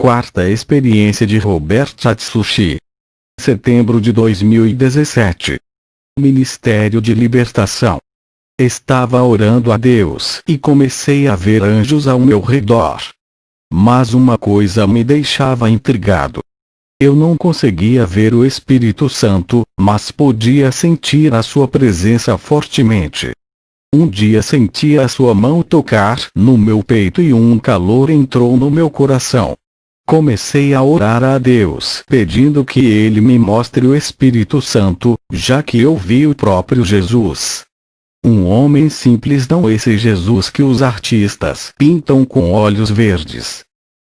Quarta experiência de Robert Atsushi. Setembro de 2017. Ministério de Libertação. Estava orando a Deus e comecei a ver anjos ao meu redor. Mas uma coisa me deixava intrigado. Eu não conseguia ver o Espírito Santo, mas podia sentir a sua presença fortemente. Um dia senti a sua mão tocar no meu peito e um calor entrou no meu coração. Comecei a orar a Deus pedindo que Ele me mostre o Espírito Santo, já que eu vi o próprio Jesus. Um homem simples, não esse Jesus que os artistas pintam com olhos verdes.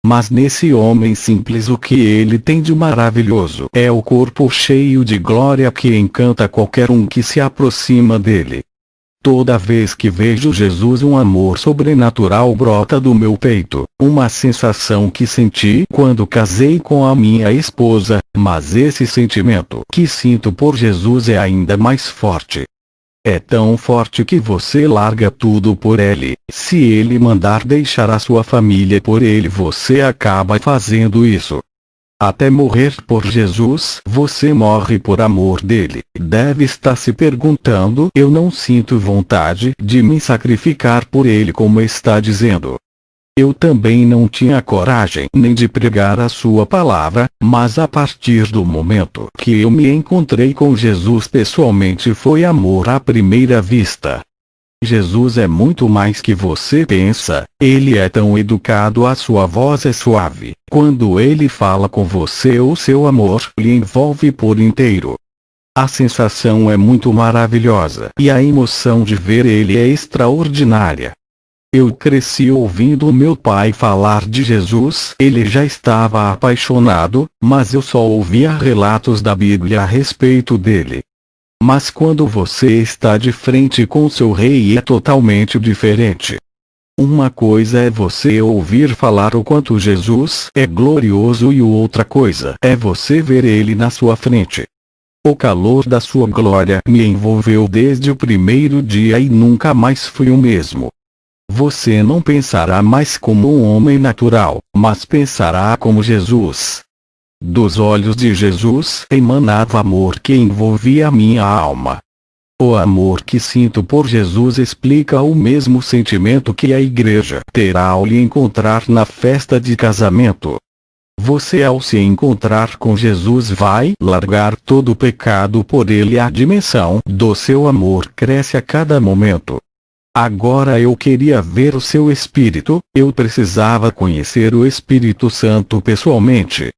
Mas nesse homem simples o que ele tem de maravilhoso é o corpo cheio de glória que encanta qualquer um que se aproxima dele. Toda vez que vejo Jesus, um amor sobrenatural brota do meu peito, uma sensação que senti quando casei com a minha esposa, mas esse sentimento que sinto por Jesus é ainda mais forte. É tão forte que você larga tudo por ele. Se ele mandar deixar a sua família por ele, você acaba fazendo isso. Até morrer por Jesus, você morre por amor dele. Deve estar se perguntando: eu não sinto vontade de me sacrificar por ele, como está dizendo. Eu também não tinha coragem nem de pregar a sua palavra, mas a partir do momento que eu me encontrei com Jesus pessoalmente, foi amor à primeira vista. Jesus é muito mais que você pensa. Ele é tão educado, a sua voz é suave. Quando ele fala com você, o seu amor lhe envolve por inteiro. A sensação é muito maravilhosa e a emoção de ver ele é extraordinária. Eu cresci ouvindo meu pai falar de Jesus. Ele já estava apaixonado, mas eu só ouvia relatos da Bíblia a respeito dele. Mas quando você está de frente com seu rei, é totalmente diferente. Uma coisa é você ouvir falar o quanto Jesus é glorioso e outra coisa é você ver ele na sua frente. O calor da sua glória me envolveu desde o primeiro dia e nunca mais fui o mesmo. Você não pensará mais como um homem natural, mas pensará como Jesus. Dos olhos de Jesus emanava amor que envolvia a minha alma. O amor que sinto por Jesus explica o mesmo sentimento que a igreja terá ao lhe encontrar na festa de casamento. Você, ao se encontrar com Jesus, vai largar todo o pecado por ele. A dimensão do seu amor cresce a cada momento. Agora eu queria ver o seu Espírito, eu precisava conhecer o Espírito Santo pessoalmente.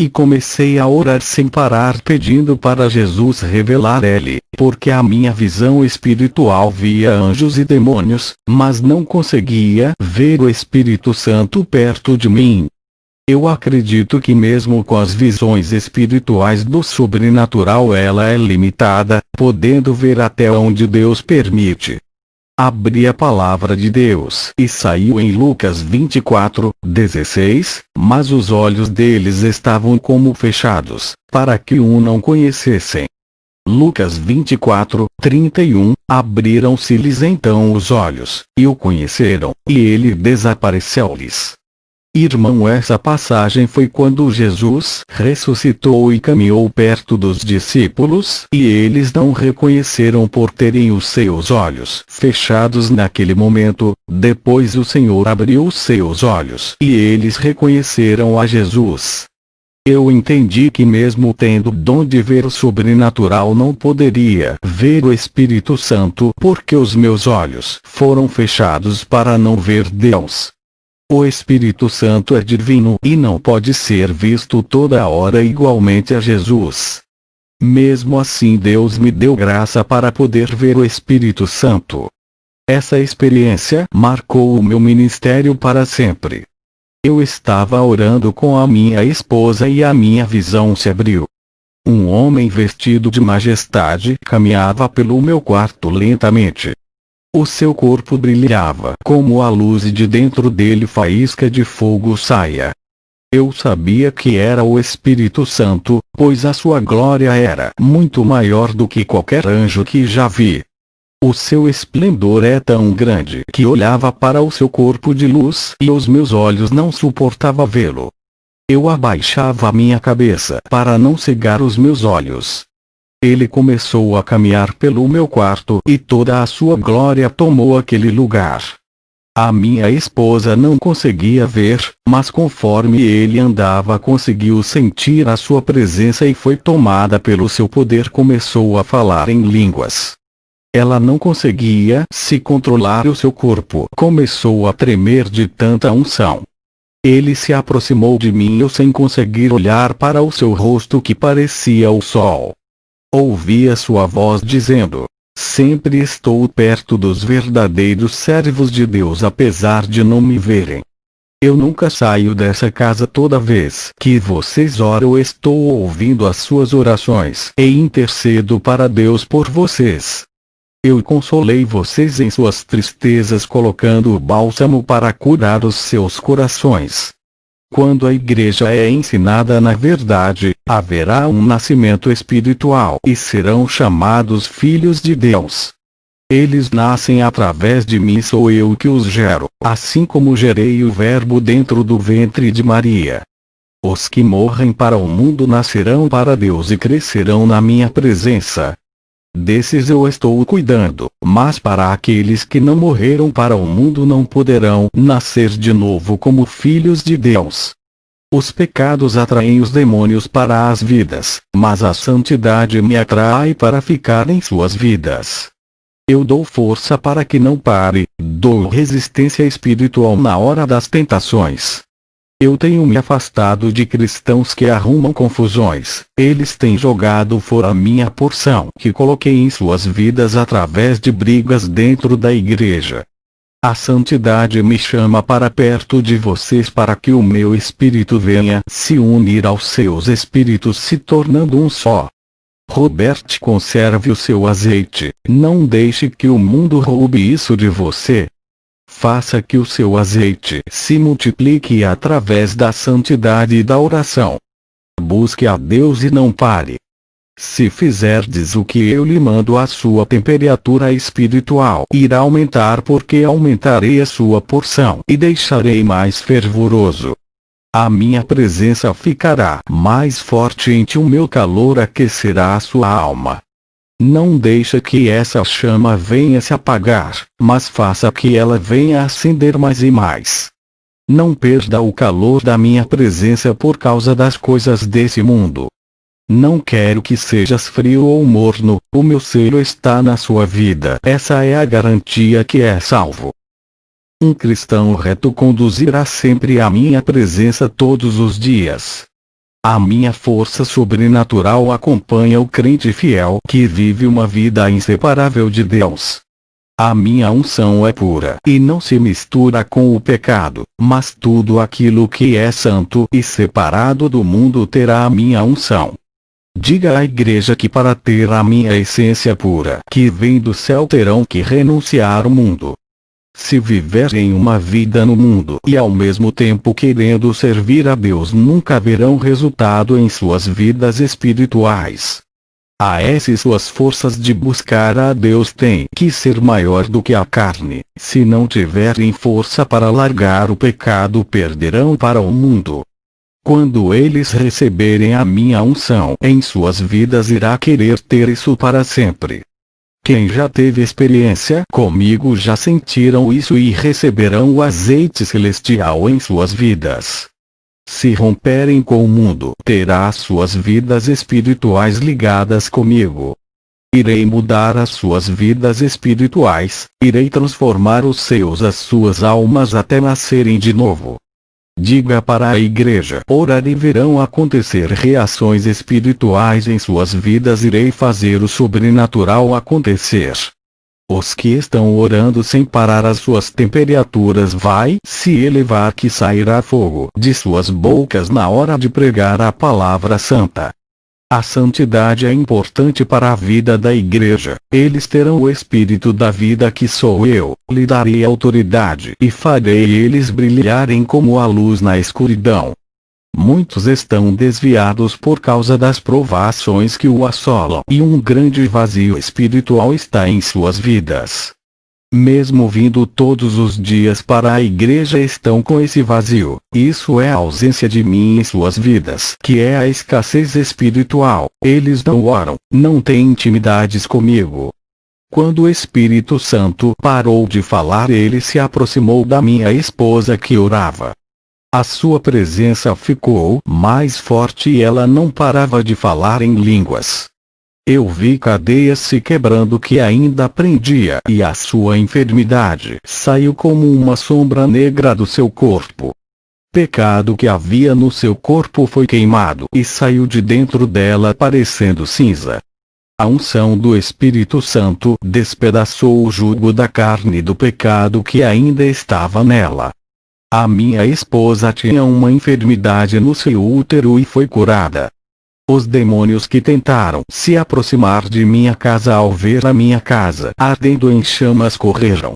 E comecei a orar sem parar pedindo para Jesus revelar ele, porque a minha visão espiritual via anjos e demônios, mas não conseguia ver o Espírito Santo perto de mim. Eu acredito que mesmo com as visões espirituais do sobrenatural ela é limitada, podendo ver até onde Deus permite. Abri a palavra de Deus e saiu em Lucas 24:16, mas os olhos deles estavam como fechados, para que o não conhecessem. Lucas 24:31, abriram-se-lhes então os olhos, e o conheceram, e ele desapareceu-lhes. Irmão, essa passagem foi quando Jesus ressuscitou e caminhou perto dos discípulos, e eles não reconheceram por terem os seus olhos fechados naquele momento. Depois o Senhor abriu os seus olhos e eles reconheceram a Jesus. Eu entendi que mesmo tendo o dom de ver o sobrenatural, não poderia ver o Espírito Santo porque os meus olhos foram fechados para não ver Deus. O Espírito Santo é divino e não pode ser visto toda hora igualmente a Jesus. Mesmo assim, Deus me deu graça para poder ver o Espírito Santo. Essa experiência marcou o meu ministério para sempre. Eu estava orando com a minha esposa e a minha visão se abriu. Um homem vestido de majestade caminhava pelo meu quarto lentamente. O seu corpo brilhava como a luz e de dentro dele faísca de fogo saía. Eu sabia que era o Espírito Santo, pois a sua glória era muito maior do que qualquer anjo que já vi. O seu esplendor é tão grande que olhava para o seu corpo de luz e os meus olhos não suportavam vê-lo. Eu abaixava a minha cabeça para não cegar os meus olhos. Ele começou a caminhar pelo meu quarto e toda a sua glória tomou aquele lugar. A minha esposa não conseguia ver, mas conforme ele andava conseguiu sentir a sua presença e foi tomada pelo seu poder, começou a falar em línguas. Ela não conseguia se controlar, o seu corpo começou a tremer de tanta unção. Ele se aproximou de mim, eu sem conseguir olhar para o seu rosto que parecia o sol. Ouvia sua voz dizendo: sempre estou perto dos verdadeiros servos de Deus apesar de não me verem. Eu nunca saio dessa casa, toda vez que vocês oram eu estou ouvindo as suas orações e intercedo para Deus por vocês. Eu consolei vocês em suas tristezas colocando o bálsamo para curar os seus corações. Quando a igreja é ensinada na verdade, haverá um nascimento espiritual e serão chamados filhos de Deus. Eles nascem através de mim, sou eu que os gero, assim como gerei o Verbo dentro do ventre de Maria. Os que morrem para o mundo nascerão para Deus e crescerão na minha presença. Desses eu estou cuidando, mas para aqueles que não morreram para o mundo não poderão nascer de novo como filhos de Deus. Os pecados atraem os demônios para as vidas, mas a santidade me atrai para ficar em suas vidas. Eu dou força para que não pare, dou resistência espiritual na hora das tentações. Eu tenho me afastado de cristãos que arrumam confusões, eles têm jogado fora a minha porção que coloquei em suas vidas através de brigas dentro da igreja. A santidade me chama para perto de vocês para que o meu espírito venha se unir aos seus espíritos, se tornando um só. Robert, conserve o seu azeite, não deixe que o mundo roube isso de você. Faça que o seu azeite se multiplique através da santidade e da oração. Busque a Deus e não pare. Se fizerdes o que eu lhe mando, a sua temperatura espiritual irá aumentar, porque aumentarei a sua porção e deixarei mais fervoroso. A minha presença ficará mais forte em ti, o meu calor aquecerá a sua alma. Não deixe que essa chama venha se apagar, mas faça que ela venha acender mais e mais. Não perda o calor da minha presença por causa das coisas desse mundo. Não quero que sejas frio ou morno, o meu selo está na sua vida. Essa é a garantia que é salvo. Um cristão reto conduzirá sempre a minha presença todos os dias. A minha força sobrenatural acompanha o crente fiel que vive uma vida inseparável de Deus. A minha unção é pura e não se mistura com o pecado, mas tudo aquilo que é santo e separado do mundo terá a minha unção. Diga à igreja que para ter a minha essência pura que vem do céu terão que renunciar ao mundo. Se viverem uma vida no mundo e ao mesmo tempo querendo servir a Deus, nunca verão resultado em suas vidas espirituais. Suas forças de buscar a Deus têm que ser maior do que a carne. Se não tiverem força para largar o pecado, perderão para o mundo. Quando eles receberem a minha unção em suas vidas, irá querer ter isso para sempre. Quem já teve experiência comigo já sentiram isso e receberão o azeite celestial em suas vidas. Se romperem com o mundo, terá suas vidas espirituais ligadas comigo. Irei mudar as suas vidas espirituais, irei transformar as suas almas até nascerem de novo. Diga para a igreja: orar e verão acontecer reações espirituais em suas vidas, irei fazer o sobrenatural acontecer. Os que estão orando sem parar, as suas temperaturas vai se elevar, que sairá fogo de suas bocas na hora de pregar a palavra santa. A santidade é importante para a vida da igreja. Eles terão o espírito da vida que sou eu, lhe darei autoridade e farei eles brilharem como a luz na escuridão. Muitos estão desviados por causa das provações que o assolam e um grande vazio espiritual está em suas vidas. Mesmo vindo todos os dias para a igreja, estão com esse vazio. Isso é a ausência de mim em suas vidas, que é a escassez espiritual. Eles não oram, não têm intimidades comigo. Quando o Espírito Santo parou de falar, ele se aproximou da minha esposa que orava. A sua presença ficou mais forte e ela não parava de falar em línguas. Eu vi cadeias se quebrando que ainda prendia e a sua enfermidade saiu como uma sombra negra do seu corpo. Pecado que havia no seu corpo foi queimado e saiu de dentro dela parecendo cinza. A unção do Espírito Santo despedaçou o jugo da carne do pecado que ainda estava nela. A minha esposa tinha uma enfermidade no seu útero e foi curada. Os demônios que tentaram se aproximar de minha casa ao ver a minha casa ardendo em chamas correram.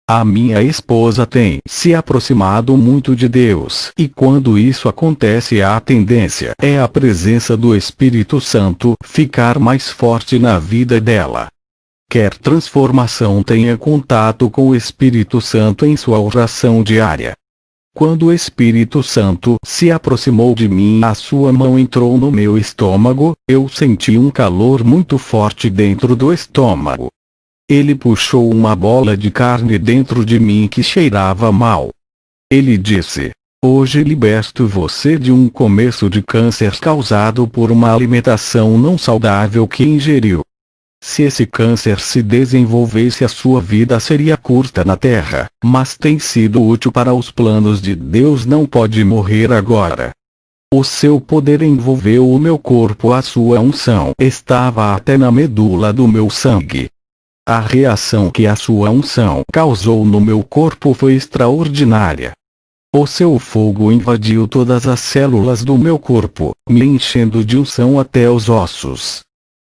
A minha esposa tem se aproximado muito de Deus e quando isso acontece a tendência é a presença do Espírito Santo ficar mais forte na vida dela. Quer transformação, tenha contato com o Espírito Santo em sua oração diária. Quando o Espírito Santo se aproximou de mim, a sua mão entrou no meu estômago, eu senti um calor muito forte dentro do estômago. Ele puxou uma bola de carne dentro de mim que cheirava mal. Ele disse: "Hoje liberto você de um começo de câncer causado por uma alimentação não saudável que ingeriu. Se esse câncer se desenvolvesse, a sua vida seria curta na terra, mas tem sido útil para os planos de Deus. Não pode morrer agora." O seu poder envolveu o meu corpo, a sua unção estava até na medula do meu sangue. A reação que a sua unção causou no meu corpo foi extraordinária. O seu fogo invadiu todas as células do meu corpo, me enchendo de unção até os ossos.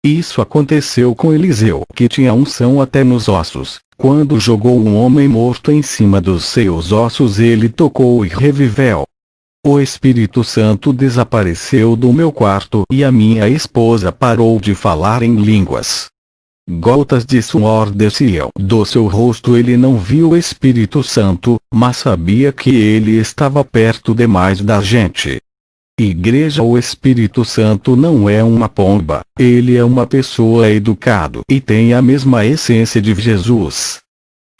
Isso aconteceu com Eliseu, que tinha unção até nos ossos. Quando jogou um homem morto em cima dos seus ossos, ele tocou e reviveu. O Espírito Santo desapareceu do meu quarto e a minha esposa parou de falar em línguas. Gotas de suor desciam do seu rosto. Ele não viu o Espírito Santo, mas sabia que ele estava perto demais da gente. Igreja, o Espírito Santo não é uma pomba, ele é uma pessoa educado e tem a mesma essência de Jesus.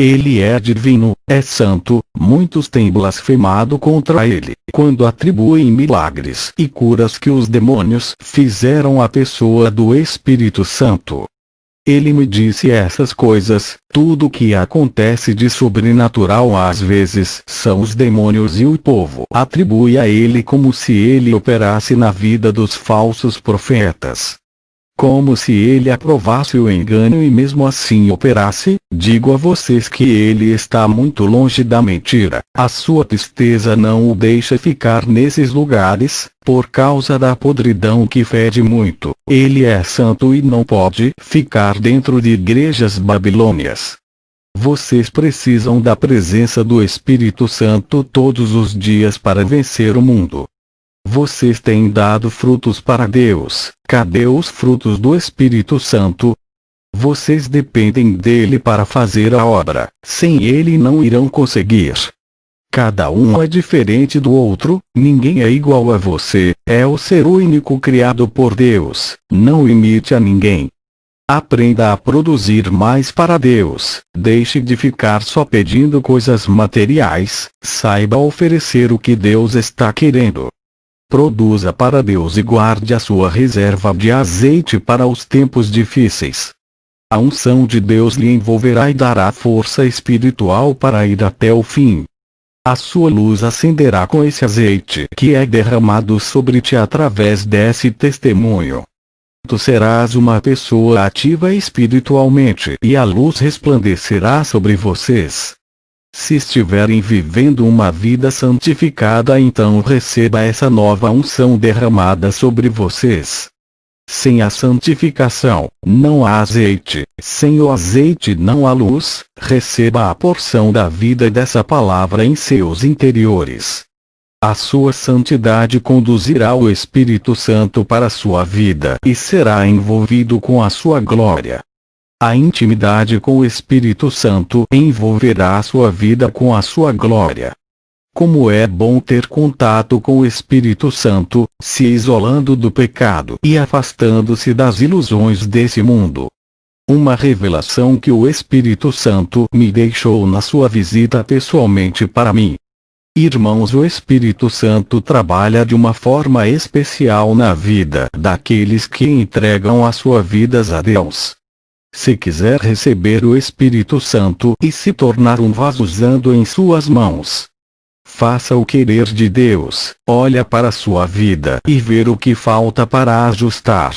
Ele é divino, é santo. Muitos têm blasfemado contra ele quando atribuem milagres e curas que os demônios fizeram à pessoa do Espírito Santo. Ele me disse essas coisas. Tudo o que acontece de sobrenatural às vezes são os demônios e o povo atribui a ele como se ele operasse na vida dos falsos profetas. Como se ele aprovasse o engano e mesmo assim operasse. Digo a vocês que ele está muito longe da mentira. A sua tristeza não o deixa ficar nesses lugares, por causa da podridão que fede muito. Ele é santo e não pode ficar dentro de igrejas babilônias. Vocês precisam da presença do Espírito Santo todos os dias para vencer o mundo. Vocês têm dado frutos para Deus. Cadê os frutos do Espírito Santo? Vocês dependem dele para fazer a obra. Sem ele não irão conseguir. Cada um é diferente do outro, ninguém é igual a você. É o ser único criado por Deus. Não imite a ninguém. Aprenda a produzir mais para Deus. Deixe de ficar só pedindo coisas materiais. Saiba oferecer o que Deus está querendo. Produza para Deus e guarde a sua reserva de azeite para os tempos difíceis. A unção de Deus lhe envolverá e dará força espiritual para ir até o fim. A sua luz acenderá com esse azeite que é derramado sobre ti através desse testemunho. Tu serás uma pessoa ativa espiritualmente e a luz resplandecerá sobre vocês. Se estiverem vivendo uma vida santificada, então receba essa nova unção derramada sobre vocês. Sem a santificação, não há azeite. Sem o azeite não há luz. Receba a porção da vida dessa palavra em seus interiores. A sua santidade conduzirá o Espírito Santo para a sua vida e será envolvido com a sua glória. A intimidade com o Espírito Santo envolverá a sua vida com a sua glória. Como é bom ter contato com o Espírito Santo, se isolando do pecado e afastando-se das ilusões desse mundo. Uma revelação que o Espírito Santo me deixou na sua visita pessoalmente para mim. Irmãos, o Espírito Santo trabalha de uma forma especial na vida daqueles que entregam as suas vidas a Deus. Se quiser receber o Espírito Santo e se tornar um vaso usando em suas mãos, faça o querer de Deus, olha para a sua vida e ver o que falta para ajustar.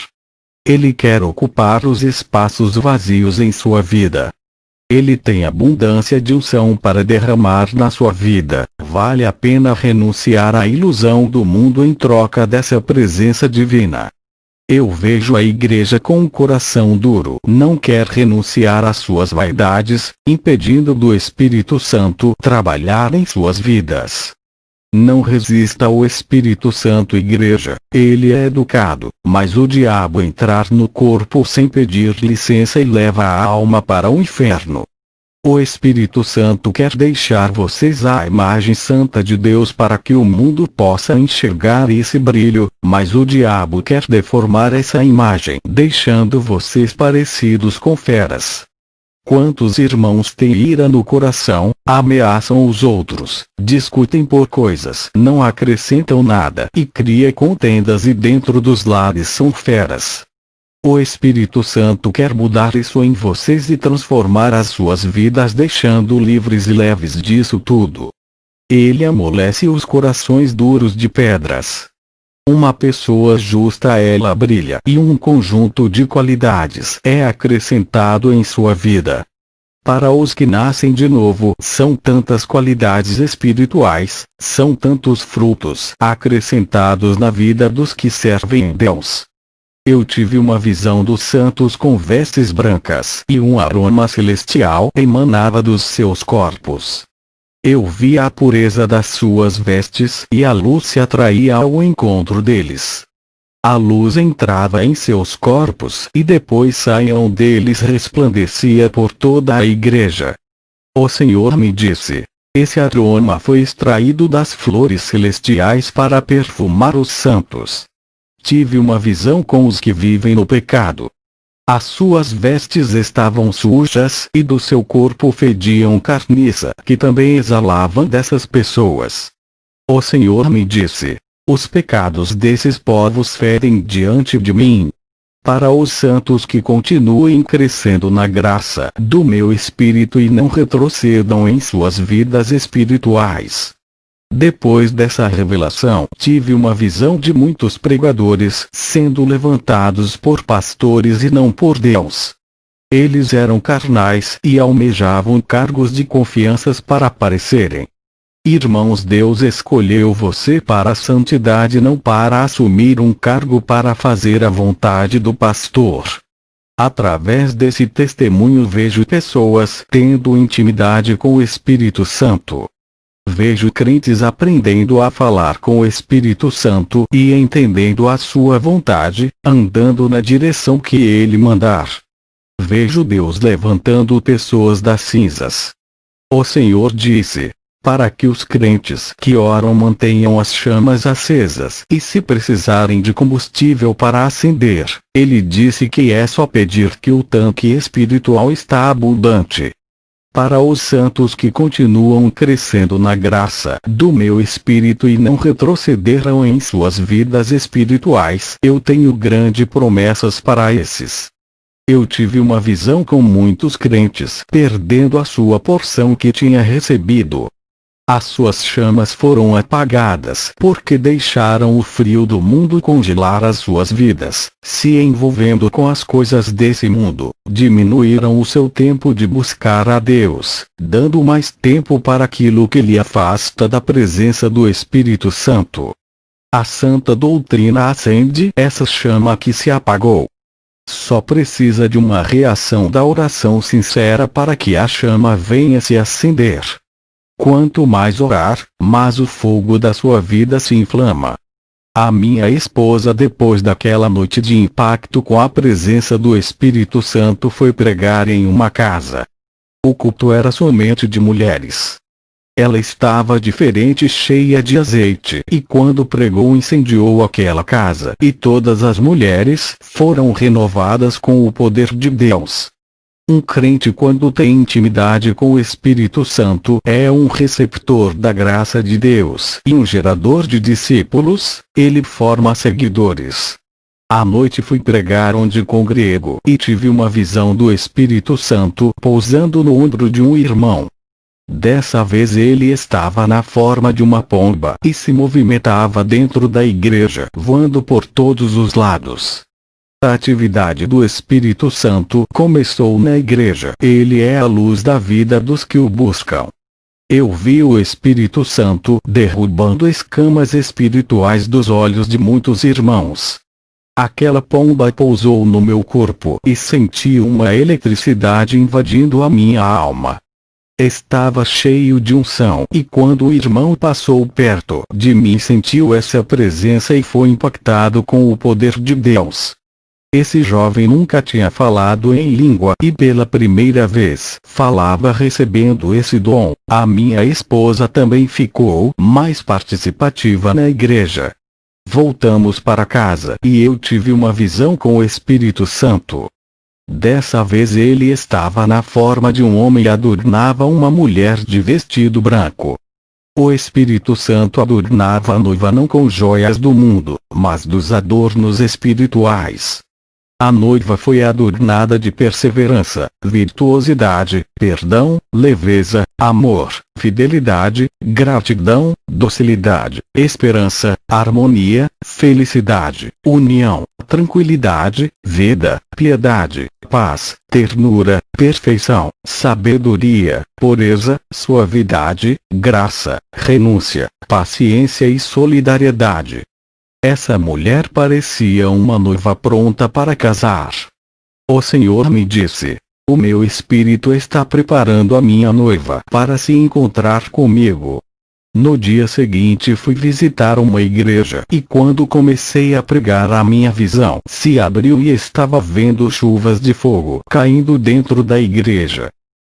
Ele quer ocupar os espaços vazios em sua vida. Ele tem abundância de unção para derramar na sua vida. Vale a pena renunciar à ilusão do mundo em troca dessa presença divina. Eu vejo a igreja com um coração duro. Não quer renunciar às suas vaidades, impedindo do Espírito Santo trabalhar em suas vidas. Não resista ao Espírito Santo, igreja. Ele é educado, mas o diabo entrar no corpo sem pedir licença e leva a alma para o inferno. O Espírito Santo quer deixar vocês a imagem santa de Deus para que o mundo possa enxergar esse brilho, mas o diabo quer deformar essa imagem, deixando vocês parecidos com feras. Quantos irmãos têm ira no coração, ameaçam os outros, discutem por coisas, não acrescentam nada e criam contendas e dentro dos lares são feras. O Espírito Santo quer mudar isso em vocês e transformar as suas vidas deixando livres e leves disso tudo. Ele amolece os corações duros de pedras. Uma pessoa justa ela brilha e um conjunto de qualidades é acrescentado em sua vida. Para os que nascem de novo, são tantas qualidades espirituais, são tantos frutos acrescentados na vida dos que servem a Deus. Eu tive uma visão dos santos com vestes brancas e um aroma celestial emanava dos seus corpos. Eu vi a pureza das suas vestes e a luz se atraía ao encontro deles. A luz entrava em seus corpos e depois saíam deles resplandecia por toda a igreja. O Senhor me disse: esse aroma foi extraído das flores celestiais para perfumar os santos. Tive uma visão com os que vivem no pecado. As suas vestes estavam sujas e do seu corpo fediam carniça, que também exalavam dessas pessoas. O Senhor me disse: os pecados desses povos fedem diante de mim. Para os santos que continuem crescendo na graça do meu Espírito e não retrocedam em suas vidas espirituais. Depois dessa revelação, tive uma visão de muitos pregadores sendo levantados por pastores e não por Deus. Eles eram carnais e almejavam cargos de confiança para aparecerem. Irmãos, Deus escolheu você para a santidade, não para assumir um cargo para fazer a vontade do pastor. Através desse testemunho vejo pessoas tendo intimidade com o Espírito Santo. Vejo crentes aprendendo a falar com o Espírito Santo e entendendo a sua vontade, andando na direção que ele mandar. Vejo Deus levantando pessoas das cinzas. O Senhor disse: para que os crentes que oram mantenham as chamas acesas e se precisarem de combustível para acender, ele disse que é só pedir que o tanque espiritual está abundante. Para os santos que continuam crescendo na graça do meu Espírito e não retrocederam em suas vidas espirituais, eu tenho grandes promessas para esses. Eu tive uma visão com muitos crentes perdendo a sua porção que tinha recebido. As suas chamas foram apagadas porque deixaram o frio do mundo congelar as suas vidas, se envolvendo com as coisas desse mundo, diminuíram o seu tempo de buscar a Deus, dando mais tempo para aquilo que lhe afasta da presença do Espírito Santo. A santa doutrina acende essa chama que se apagou. Só precisa de uma reação da oração sincera para que a chama venha se acender. Quanto mais orar, mais o fogo da sua vida se inflama. A minha esposa, depois daquela noite de impacto com a presença do Espírito Santo, foi pregar em uma casa. O culto era somente de mulheres. Ela estava diferente, cheia de azeite, e quando pregou incendiou aquela casa, e todas as mulheres foram renovadas com o poder de Deus. Um crente, quando tem intimidade com o Espírito Santo, é um receptor da graça de Deus e um gerador de discípulos. Ele forma seguidores. À noite fui pregar onde congrego e tive uma visão do Espírito Santo pousando no ombro de um irmão. Dessa vez ele estava na forma de uma pomba e se movimentava dentro da igreja, voando por todos os lados. A atividade do Espírito Santo começou na igreja. Ele é a luz da vida dos que o buscam. Eu vi o Espírito Santo derrubando escamas espirituais dos olhos de muitos irmãos. Aquela pomba pousou no meu corpo e senti uma eletricidade invadindo a minha alma. Estava cheio de unção, e quando o irmão passou perto de mim sentiu essa presença e foi impactado com o poder de Deus. Esse jovem nunca tinha falado em língua e pela primeira vez falava recebendo esse dom. A minha esposa também ficou mais participativa na igreja. Voltamos para casa e eu tive uma visão com o Espírito Santo. Dessa vez ele estava na forma de um homem e adornava uma mulher de vestido branco. O Espírito Santo adornava a noiva não com joias do mundo, mas dos adornos espirituais. A noiva foi adornada de perseverança, virtuosidade, perdão, leveza, amor, fidelidade, gratidão, docilidade, esperança, harmonia, felicidade, união, tranquilidade, vida, piedade, paz, ternura, perfeição, sabedoria, pureza, suavidade, graça, renúncia, paciência e solidariedade. Essa mulher parecia uma noiva pronta para casar. O Senhor me disse: o meu espírito está preparando a minha noiva para se encontrar comigo. No dia seguinte fui visitar uma igreja e quando comecei a pregar a minha visão se abriu e estava vendo chuvas de fogo caindo dentro da igreja.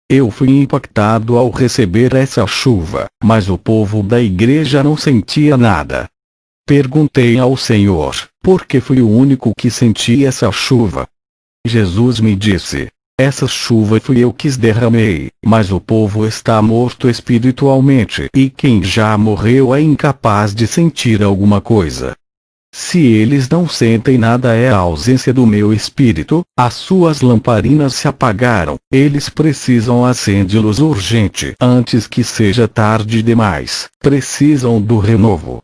Eu fui impactado ao receber essa chuva, mas o povo da igreja não sentia nada. Perguntei ao Senhor, por que fui o único que senti essa chuva? Jesus me disse: essa chuva fui eu que derramei, mas o povo está morto espiritualmente e quem já morreu é incapaz de sentir alguma coisa. Se eles não sentem nada é a ausência do meu espírito, as suas lamparinas se apagaram, eles precisam acendê-los urgente antes que seja tarde demais, precisam do renovo.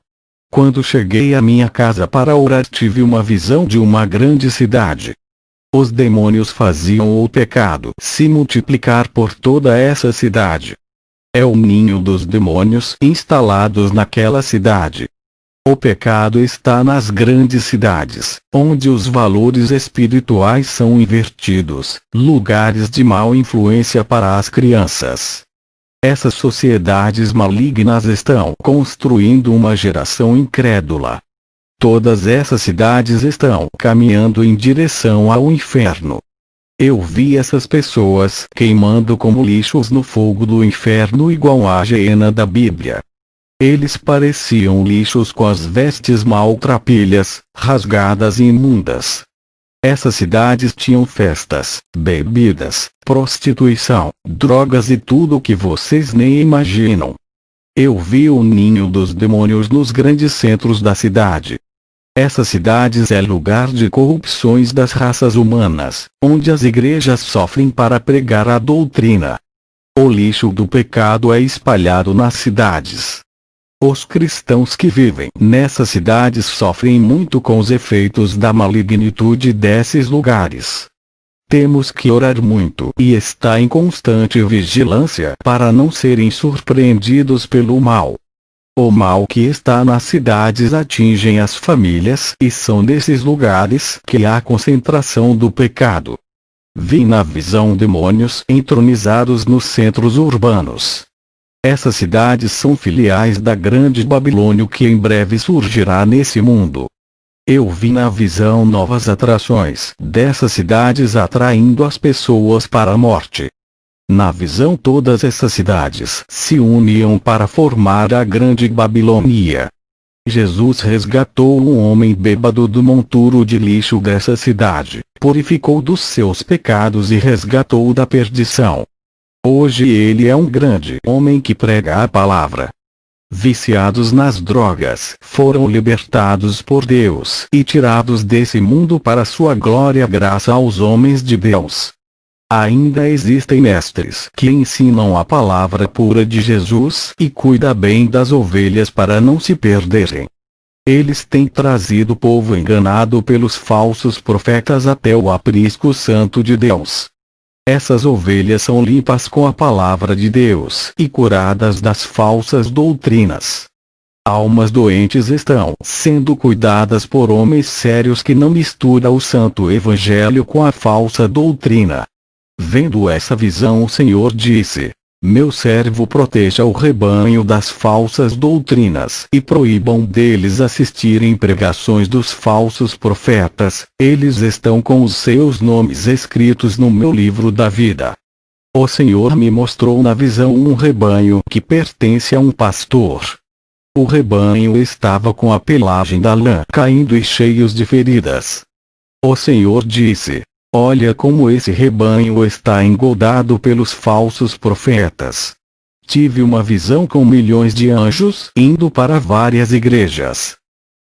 Quando cheguei à minha casa para orar tive uma visão de uma grande cidade. Os demônios faziam o pecado se multiplicar por toda essa cidade. É o ninho dos demônios instalados naquela cidade. O pecado está nas grandes cidades, onde os valores espirituais são invertidos, lugares de mal influência para as crianças. Essas sociedades malignas estão construindo uma geração incrédula. Todas essas cidades estão caminhando em direção ao inferno. Eu vi essas pessoas queimando como lixos no fogo do inferno igual à hiena da Bíblia. Eles pareciam lixos com as vestes maltrapilhas, rasgadas e imundas. Essas cidades tinham festas, bebidas, prostituição, drogas e tudo o que vocês nem imaginam. Eu vi o ninho dos demônios nos grandes centros da cidade. Essas cidades é lugar de corrupções das raças humanas, onde as igrejas sofrem para pregar a doutrina. O lixo do pecado é espalhado nas cidades. Os cristãos que vivem nessas cidades sofrem muito com os efeitos da malignitude desses lugares. Temos que orar muito e estar em constante vigilância para não serem surpreendidos pelo mal. O mal que está nas cidades atinge as famílias e são nesses lugares que há a concentração do pecado. Vi na visão demônios entronizados nos centros urbanos. Essas cidades são filiais da grande Babilônia que em breve surgirá nesse mundo. Eu vi na visão novas atrações dessas cidades atraindo as pessoas para a morte. Na visão todas essas cidades se uniam para formar a grande Babilônia. Jesus resgatou um homem bêbado do monturo de lixo dessa cidade, purificou dos seus pecados e resgatou-o da perdição. Hoje ele é um grande homem que prega a palavra. Viciados nas drogas, foram libertados por Deus e tirados desse mundo para sua glória graças aos homens de Deus. Ainda existem mestres que ensinam a palavra pura de Jesus e cuidam bem das ovelhas para não se perderem. Eles têm trazido o povo enganado pelos falsos profetas até o aprisco santo de Deus. Essas ovelhas são limpas com a palavra de Deus e curadas das falsas doutrinas. Almas doentes estão sendo cuidadas por homens sérios que não misturam o santo evangelho com a falsa doutrina. Vendo essa visão, o Senhor disse: meu servo proteja o rebanho das falsas doutrinas e proíbam deles assistirem pregações dos falsos profetas, eles estão com os seus nomes escritos no meu livro da vida. O Senhor me mostrou na visão um rebanho que pertence a um pastor. O rebanho estava com a pelagem da lã caindo e cheios de feridas. O Senhor disse: olha como esse rebanho está engodado pelos falsos profetas. Tive uma visão com milhões de anjos indo para várias igrejas.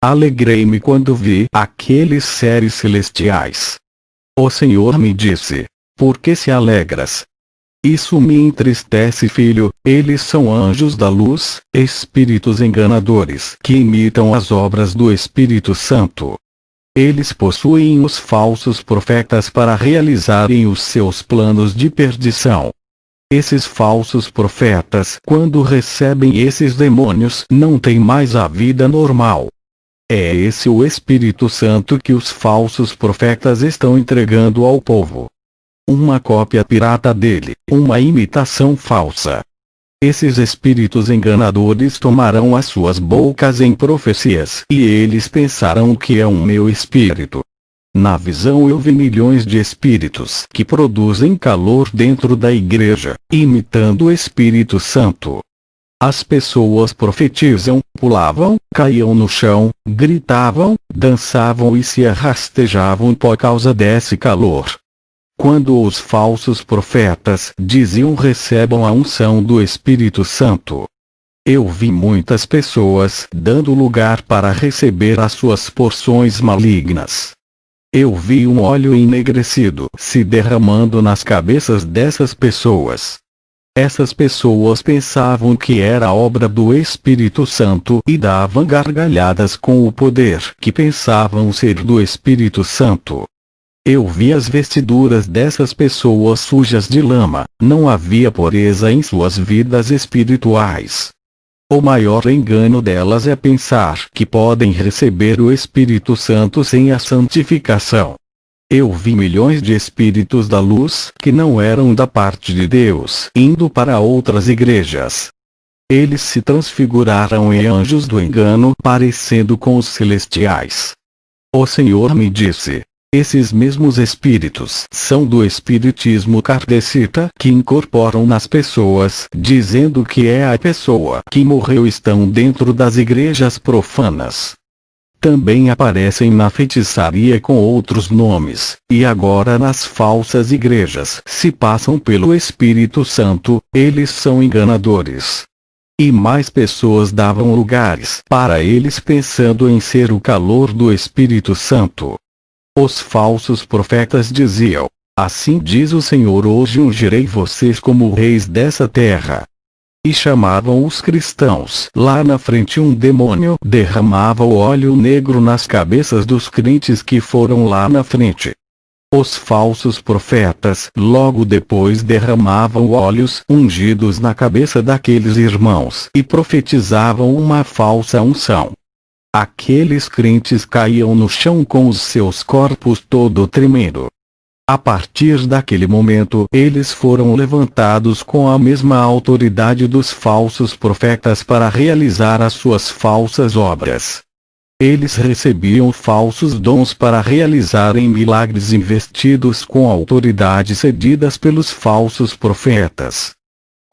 Alegrei-me quando vi aqueles seres celestiais. O Senhor me disse: por que se alegras? Isso me entristece, filho, eles são anjos da luz, espíritos enganadores que imitam as obras do Espírito Santo. Eles possuem os falsos profetas para realizarem os seus planos de perdição. Esses falsos profetas, quando recebem esses demônios, não têm mais a vida normal. É esse o Espírito Santo que os falsos profetas estão entregando ao povo. Uma cópia pirata dele, uma imitação falsa. Esses espíritos enganadores tomarão as suas bocas em profecias e eles pensarão que é um meu espírito. Na visão eu vi milhões de espíritos que produzem calor dentro da igreja, imitando o Espírito Santo. As pessoas profetizam, pulavam, caíam no chão, gritavam, dançavam e se arrastejavam por causa desse calor. Quando os falsos profetas diziam recebam a unção do Espírito Santo, eu vi muitas pessoas dando lugar para receber as suas porções malignas. Eu vi um óleo enegrecido se derramando nas cabeças dessas pessoas. Essas pessoas pensavam que era obra do Espírito Santo e davam gargalhadas com o poder que pensavam ser do Espírito Santo. Eu vi as vestiduras dessas pessoas sujas de lama, não havia pureza em suas vidas espirituais. O maior engano delas é pensar que podem receber o Espírito Santo sem a santificação. Eu vi milhões de espíritos da luz que não eram da parte de Deus indo para outras igrejas. Eles se transfiguraram em anjos do engano parecendo com os celestiais. O Senhor me disse: esses mesmos espíritos são do espiritismo kardecita que incorporam nas pessoas, dizendo que é a pessoa que morreu estão dentro das igrejas profanas. Também aparecem na feitiçaria com outros nomes, e agora nas falsas igrejas se passam pelo Espírito Santo, eles são enganadores. E mais pessoas davam lugares para eles pensando em ser o calor do Espírito Santo. Os falsos profetas diziam: assim diz o Senhor, hoje ungirei vocês como reis dessa terra. E chamavam os cristãos. Lá na frente um demônio derramava o óleo negro nas cabeças dos crentes que foram lá na frente. Os falsos profetas logo depois derramavam óleos ungidos na cabeça daqueles irmãos e profetizavam uma falsa unção. Aqueles crentes caíam no chão com os seus corpos todo tremendo. A partir daquele momento, eles foram levantados com a mesma autoridade dos falsos profetas para realizar as suas falsas obras. Eles recebiam falsos dons para realizarem milagres investidos com autoridade cedidas pelos falsos profetas.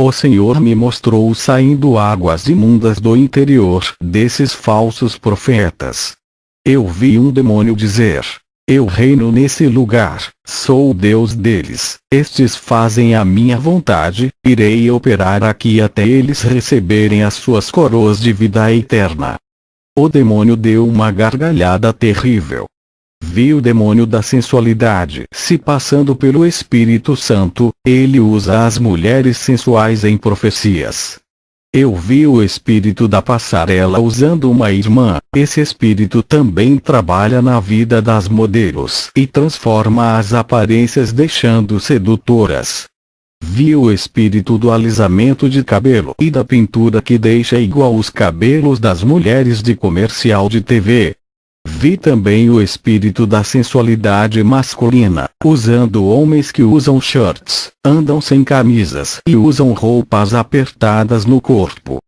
O Senhor me mostrou saindo águas imundas do interior desses falsos profetas. Eu vi um demônio dizer: eu reino nesse lugar, sou o Deus deles, estes fazem a minha vontade, irei operar aqui até eles receberem as suas coroas de vida eterna. O demônio deu uma gargalhada terrível. Vi o demônio da sensualidade se passando pelo Espírito Santo, ele usa as mulheres sensuais em profecias. Eu vi o espírito da passarela usando uma irmã, esse espírito também trabalha na vida das modelos e transforma as aparências deixando sedutoras. Vi o espírito do alisamento de cabelo e da pintura que deixa igual os cabelos das mulheres de comercial de TV. Vi também o espírito da sensualidade masculina, usando homens que usam shorts, andam sem camisas e usam roupas apertadas no corpo.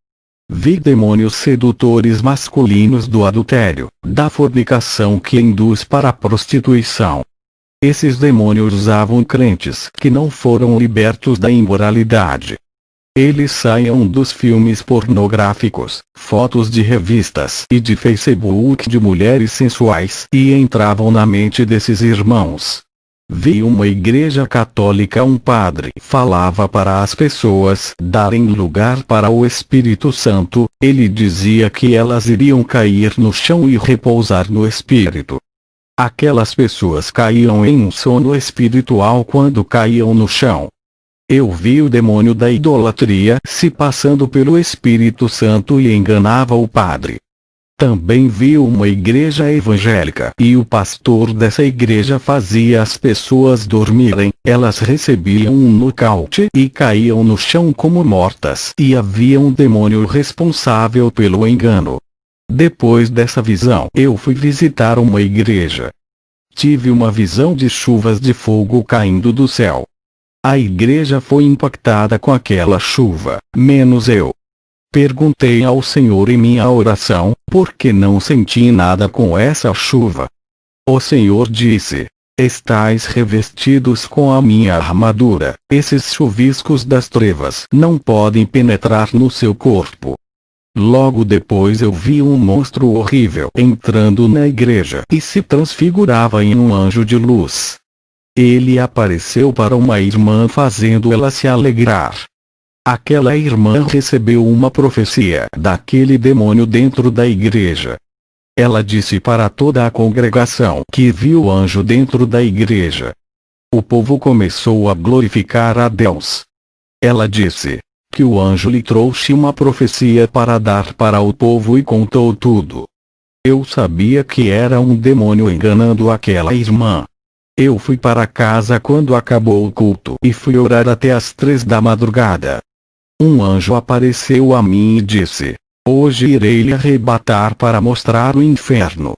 Vi demônios sedutores masculinos do adultério, da fornicação que induz para a prostituição. Esses demônios usavam crentes que não foram libertos da imoralidade. Eles saíam dos filmes pornográficos, fotos de revistas e de Facebook de mulheres sensuais e entravam na mente desses irmãos. Vi uma igreja católica, um padre falava para as pessoas darem lugar para o Espírito Santo, ele dizia que elas iriam cair no chão e repousar no Espírito. Aquelas pessoas caíam em um sono espiritual quando caíam no chão. Eu vi o demônio da idolatria se passando pelo Espírito Santo e enganava o padre. Também vi uma igreja evangélica e o pastor dessa igreja fazia as pessoas dormirem, elas recebiam um nocaute e caíam no chão como mortas e havia um demônio responsável pelo engano. Depois dessa visão, eu fui visitar uma igreja. Tive uma visão de chuvas de fogo caindo do céu. A igreja foi impactada com aquela chuva, menos eu. Perguntei ao Senhor em minha oração, por que não senti nada com essa chuva? O Senhor disse: estais revestidos com a minha armadura, esses chuviscos das trevas não podem penetrar no seu corpo. Logo depois eu vi um monstro horrível entrando na igreja e se transfigurava em um anjo de luz. Ele apareceu para uma irmã fazendo ela se alegrar. Aquela irmã recebeu uma profecia daquele demônio dentro da igreja. Ela disse para toda a congregação que viu o anjo dentro da igreja. O povo começou a glorificar a Deus. Ela disse que o anjo lhe trouxe uma profecia para dar para o povo e contou tudo. Eu sabia que era um demônio enganando aquela irmã. Eu fui para casa quando acabou o culto e fui orar até as 3 da madrugada. Um anjo apareceu a mim e disse: hoje irei lhe arrebatar para mostrar o inferno.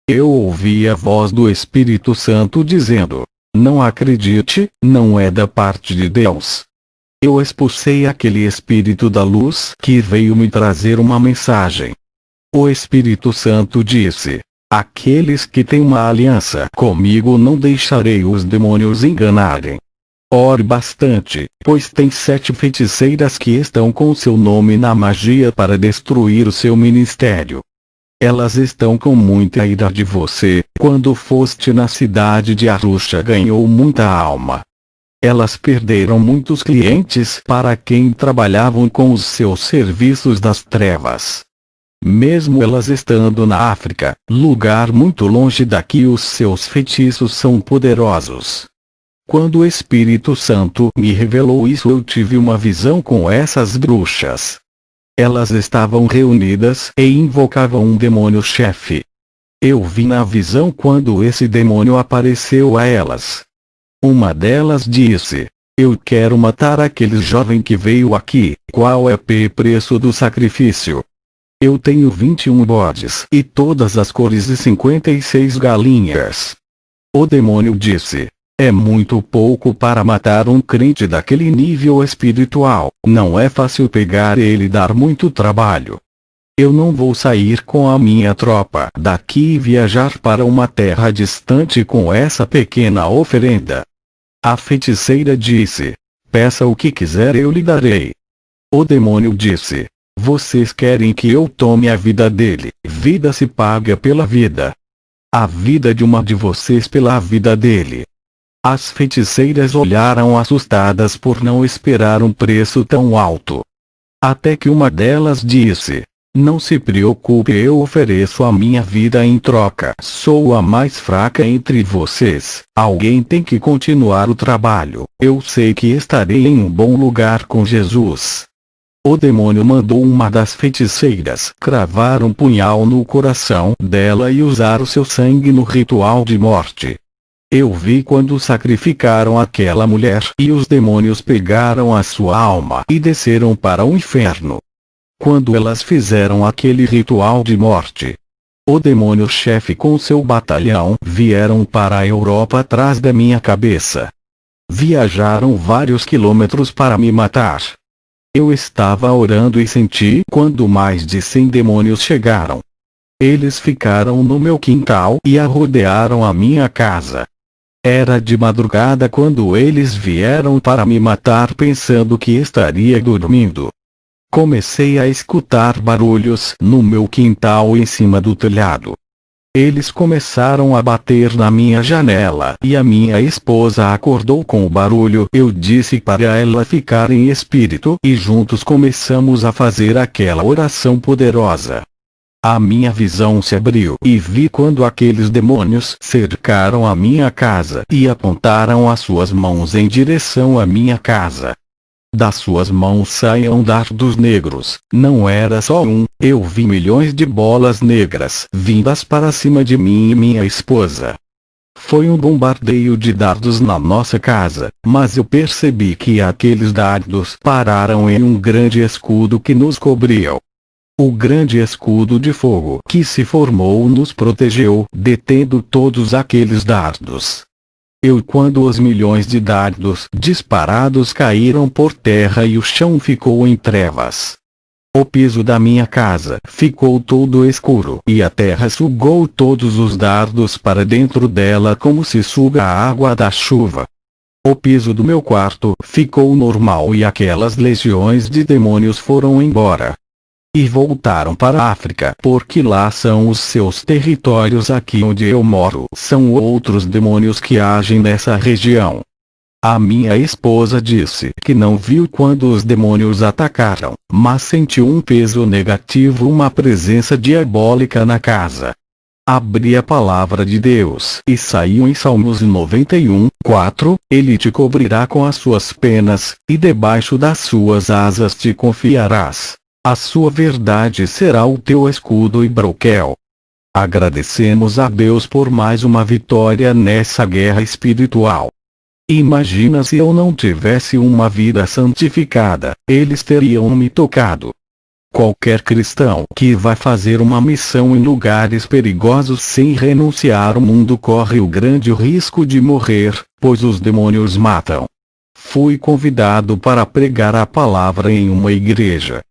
Eu ouvi a voz do Espírito Santo dizendo: não acredite, não é da parte de Deus. Eu expulsei aquele espírito da luz que veio me trazer uma mensagem. O Espírito Santo disse: aqueles que têm uma aliança comigo não deixarei os demônios enganarem. Ore bastante, pois tem 7 feiticeiras que estão com seu nome na magia para destruir o seu ministério. Elas estão com muita ira de você. Quando foste na cidade de Arusha ganhou muita alma. Elas perderam muitos clientes para quem trabalhavam com os seus serviços das trevas. Mesmo elas estando na África, lugar muito longe daqui, os seus feitiços são poderosos. Quando o Espírito Santo me revelou isso, eu tive uma visão com essas bruxas. Elas estavam reunidas e invocavam um demônio-chefe. Eu vi na visão quando esse demônio apareceu a elas. Uma delas disse: eu quero matar aquele jovem que veio aqui, qual é o preço do sacrifício? Eu tenho 21 bodes e todas as cores e 56 galinhas. O demônio disse: É muito pouco para matar um crente daquele nível espiritual. Não é fácil pegar ele e dar muito trabalho. Eu não vou sair com a minha tropa daqui e viajar para uma terra distante com essa pequena oferenda. A feiticeira disse: peça o que quiser, eu lhe darei. O demônio disse: vocês querem que eu tome a vida dele? Vida se paga pela vida. A vida de uma de vocês pela vida dele. As feiticeiras olharam assustadas por não esperar um preço tão alto. Até que uma delas disse: não se preocupe, eu ofereço a minha vida em troca. Sou a mais fraca entre vocês. Alguém tem que continuar o trabalho. Eu sei que estarei em um bom lugar com Jesus. O demônio mandou uma das feiticeiras cravar um punhal no coração dela e usar o seu sangue no ritual de morte. Eu vi quando sacrificaram aquela mulher e os demônios pegaram a sua alma e desceram para o inferno. Quando elas fizeram aquele ritual de morte, o demônio-chefe com seu batalhão vieram para a Europa atrás da minha cabeça. Viajaram vários quilômetros para me matar. Eu estava orando e senti quando mais de 100 demônios chegaram. Eles ficaram no meu quintal e rodearam a minha casa. Era de madrugada quando eles vieram para me matar, pensando que estaria dormindo. Comecei a escutar barulhos no meu quintal em cima do telhado. Eles começaram a bater na minha janela e a minha esposa acordou com o barulho. Eu disse para ela ficar em espírito e juntos começamos a fazer aquela oração poderosa. A minha visão se abriu e vi quando aqueles demônios cercaram a minha casa e apontaram as suas mãos em direção à minha casa. Das suas mãos saíam dardos negros. Não era só um, eu vi milhões de bolas negras vindas para cima de mim e minha esposa. Foi um bombardeio de dardos na nossa casa, mas eu percebi que aqueles dardos pararam em um grande escudo que nos cobriu. O grande escudo de fogo que se formou nos protegeu, detendo todos aqueles dardos. Quando os milhões de dardos disparados caíram por terra e o chão ficou em trevas. O piso da minha casa ficou todo escuro e a terra sugou todos os dardos para dentro dela como se suga a água da chuva. O piso do meu quarto ficou normal e aquelas legiões de demônios foram embora. E voltaram para a África, porque lá são os seus territórios. Aqui onde eu moro são outros demônios que agem nessa região. A minha esposa disse que não viu quando os demônios atacaram, mas sentiu um peso negativo, uma presença diabólica na casa. Abri a palavra de Deus e saiu em Salmos 91:4, Ele te cobrirá com as suas penas, e debaixo das suas asas te confiarás. A sua verdade será o teu escudo e broquel. Agradecemos a Deus por mais uma vitória nessa guerra espiritual. Imagina se eu não tivesse uma vida santificada, eles teriam me tocado. Qualquer cristão que vai fazer uma missão em lugares perigosos sem renunciar ao mundo corre o grande risco de morrer, pois os demônios matam. Fui convidado para pregar a palavra em uma igreja.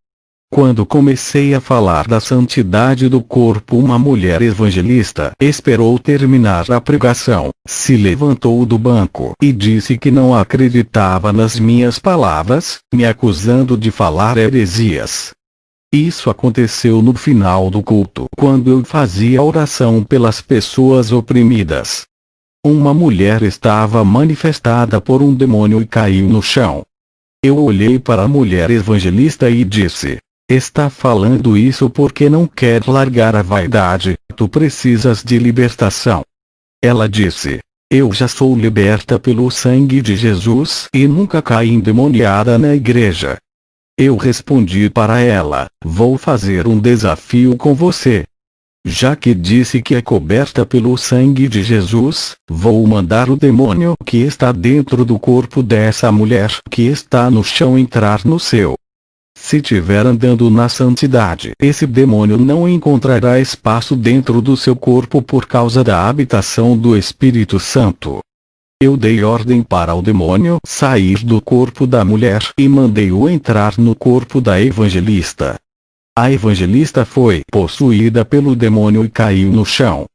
Quando comecei a falar da santidade do corpo, uma mulher evangelista esperou terminar a pregação, se levantou do banco e disse que não acreditava nas minhas palavras, me acusando de falar heresias. Isso aconteceu no final do culto, quando eu fazia oração pelas pessoas oprimidas. Uma mulher estava manifestada por um demônio e caiu no chão. Eu olhei para a mulher evangelista e disse: está falando isso porque não quer largar a vaidade, tu precisas de libertação. Ela disse: eu já sou liberta pelo sangue de Jesus e nunca caí endemoniada na igreja. Eu respondi para ela: vou fazer um desafio com você. Já que disse que é coberta pelo sangue de Jesus, vou mandar o demônio que está dentro do corpo dessa mulher que está no chão entrar no seu. Se tiver andando na santidade, esse demônio não encontrará espaço dentro do seu corpo por causa da habitação do Espírito Santo. Eu dei ordem para o demônio sair do corpo da mulher e mandei-o entrar no corpo da evangelista. A evangelista foi possuída pelo demônio e caiu no chão.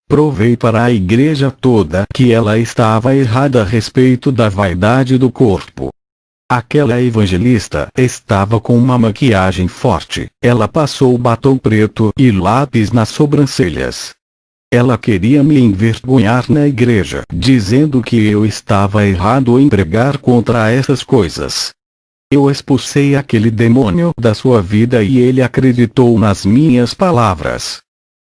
Provei para a igreja toda que ela estava errada a respeito da vaidade do corpo. Aquela evangelista estava com uma maquiagem forte, ela passou batom preto e lápis nas sobrancelhas. Ela queria me envergonhar na igreja, dizendo que eu estava errado em pregar contra essas coisas. Eu expulsei aquele demônio da sua vida e ele acreditou nas minhas palavras.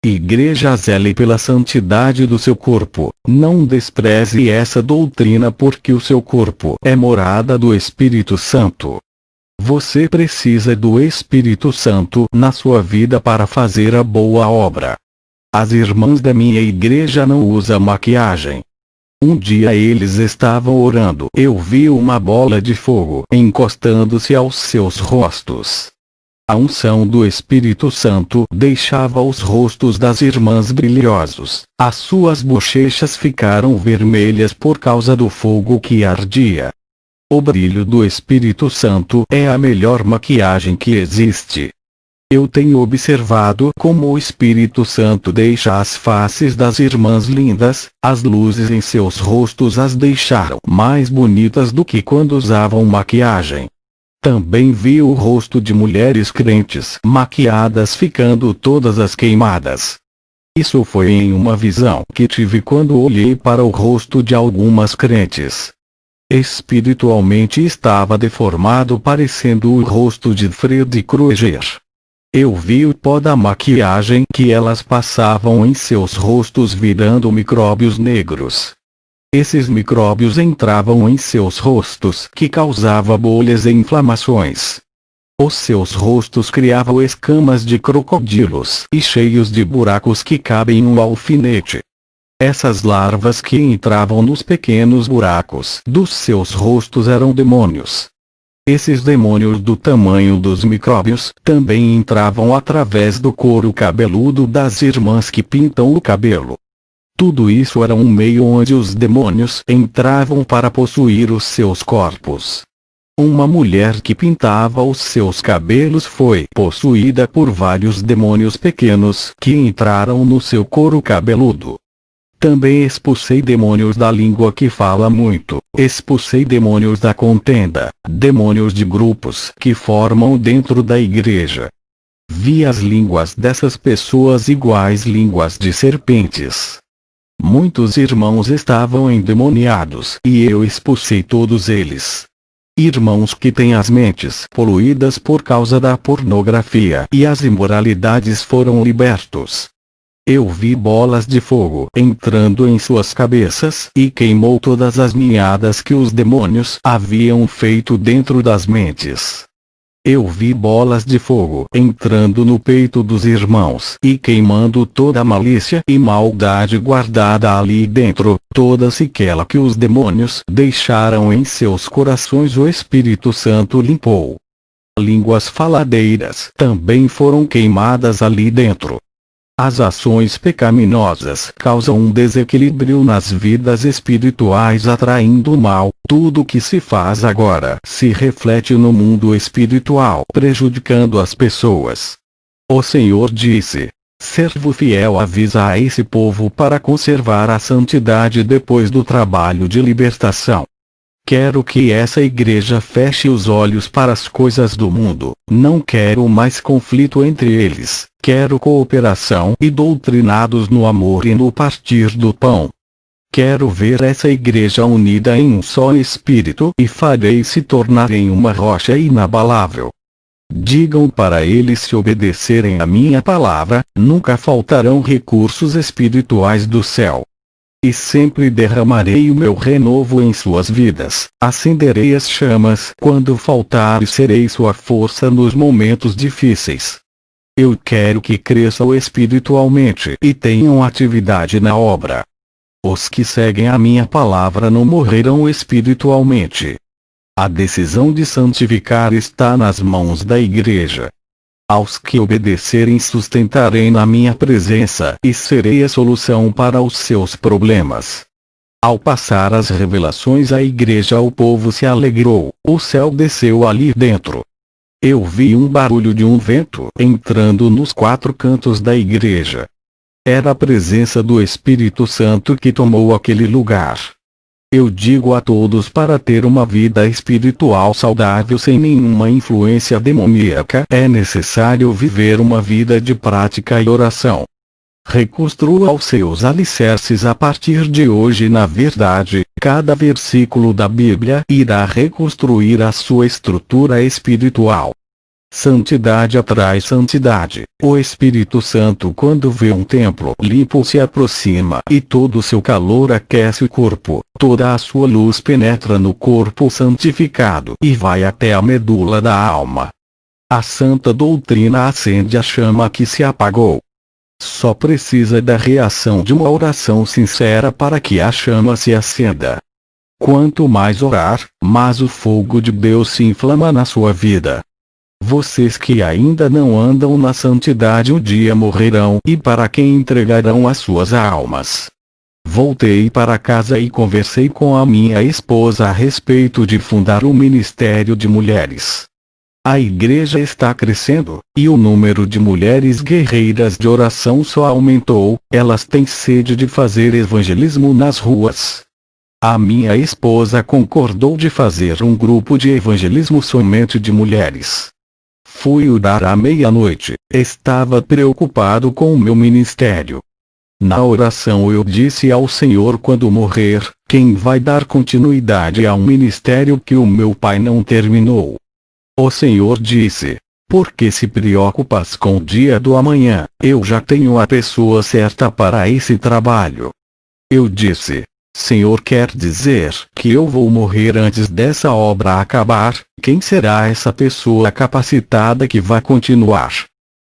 Igreja, zele pela santidade do seu corpo, não despreze essa doutrina porque o seu corpo é morada do Espírito Santo. Você precisa do Espírito Santo na sua vida para fazer a boa obra. As irmãs da minha igreja não usam maquiagem. Um dia eles estavam orando. Eu vi uma bola de fogo encostando-se aos seus rostos. A unção do Espírito Santo deixava os rostos das irmãs brilhosos. As suas bochechas ficaram vermelhas por causa do fogo que ardia. O brilho do Espírito Santo é a melhor maquiagem que existe. Eu tenho observado como o Espírito Santo deixa as faces das irmãs lindas, as luzes em seus rostos as deixaram mais bonitas do que quando usavam maquiagem. Também vi o rosto de mulheres crentes maquiadas ficando todas as queimadas. Isso foi em uma visão que tive quando olhei para o rosto de algumas crentes. Espiritualmente estava deformado, parecendo o rosto de Freddy Krueger. Eu vi o pó da maquiagem que elas passavam em seus rostos virando micróbios negros. Esses micróbios entravam em seus rostos que causava bolhas e inflamações. Os seus rostos criavam escamas de crocodilos e cheios de buracos que cabem em um alfinete. Essas larvas que entravam nos pequenos buracos dos seus rostos eram demônios. Esses demônios do tamanho dos micróbios também entravam através do couro cabeludo das irmãs que pintam o cabelo. Tudo isso era um meio onde os demônios entravam para possuir os seus corpos. Uma mulher que pintava os seus cabelos foi possuída por vários demônios pequenos que entraram no seu couro cabeludo. Também expulsei demônios da língua que fala muito, expulsei demônios da contenda, demônios de grupos que formam dentro da igreja. Vi as línguas dessas pessoas iguais línguas de serpentes. Muitos irmãos estavam endemoniados e eu expulsei todos eles. Irmãos que têm as mentes poluídas por causa da pornografia e as imoralidades foram libertos. Eu vi bolas de fogo entrando em suas cabeças e queimou todas as ninhadas que os demônios haviam feito dentro das mentes. Eu vi bolas de fogo entrando no peito dos irmãos e queimando toda a malícia e maldade guardada ali dentro, toda sequela que os demônios deixaram em seus corações o Espírito Santo limpou. Línguas faladeiras também foram queimadas ali dentro. As ações pecaminosas causam um desequilíbrio nas vidas espirituais atraindo o mal. Tudo que se faz agora se reflete no mundo espiritual prejudicando as pessoas. O Senhor disse: servo fiel avisa a esse povo para conservar a santidade depois do trabalho de libertação. Quero que essa igreja feche os olhos para as coisas do mundo, não quero mais conflito entre eles, quero cooperação e doutrinados no amor e no partir do pão. Quero ver essa igreja unida em um só espírito e farei se tornar em uma rocha inabalável. Digam para eles se obedecerem a minha palavra, nunca faltarão recursos espirituais do céu. E sempre derramarei o meu renovo em suas vidas, acenderei as chamas quando faltar e serei sua força nos momentos difíceis. Eu quero que cresçam espiritualmente e tenham atividade na obra. Os que seguem a minha palavra não morrerão espiritualmente. A decisão de santificar está nas mãos da igreja. Aos que obedecerem sustentarei na minha presença e serei a solução para os seus problemas. Ao passar as revelações à igreja, o povo se alegrou, o céu desceu ali dentro. Eu vi um barulho de um vento entrando nos 4 cantos da igreja. Era a presença do Espírito Santo que tomou aquele lugar. Eu digo a todos, para ter uma vida espiritual saudável sem nenhuma influência demoníaca, é necessário viver uma vida de prática e oração. Reconstrua os seus alicerces a partir de hoje na verdade. Cada versículo da Bíblia irá reconstruir a sua estrutura espiritual. Santidade atrai santidade. O Espírito Santo, quando vê um templo limpo, se aproxima e todo o seu calor aquece o corpo. Toda a sua luz penetra no corpo santificado e vai até a medula da alma. A santa doutrina acende a chama que se apagou. Só precisa da reação de uma oração sincera para que a chama se acenda. Quanto mais orar, mais o fogo de Deus se inflama na sua vida. Vocês que ainda não andam na santidade um dia morrerão, e para quem entregarão as suas almas? Voltei para casa e conversei com a minha esposa a respeito de fundar um ministério de mulheres. A igreja está crescendo, e o número de mulheres guerreiras de oração só aumentou. Elas têm sede de fazer evangelismo nas ruas. A minha esposa concordou de fazer um grupo de evangelismo somente de mulheres. Fui orar à meia-noite. Estava preocupado com o meu ministério. Na oração eu disse ao Senhor: quando morrer, quem vai dar continuidade a um ministério que o meu pai não terminou? O Senhor disse: por que se preocupas com o dia do amanhã? Eu já tenho a pessoa certa para esse trabalho. Eu disse: Senhor, quer dizer que eu vou morrer antes dessa obra acabar? Quem será essa pessoa capacitada que vai continuar?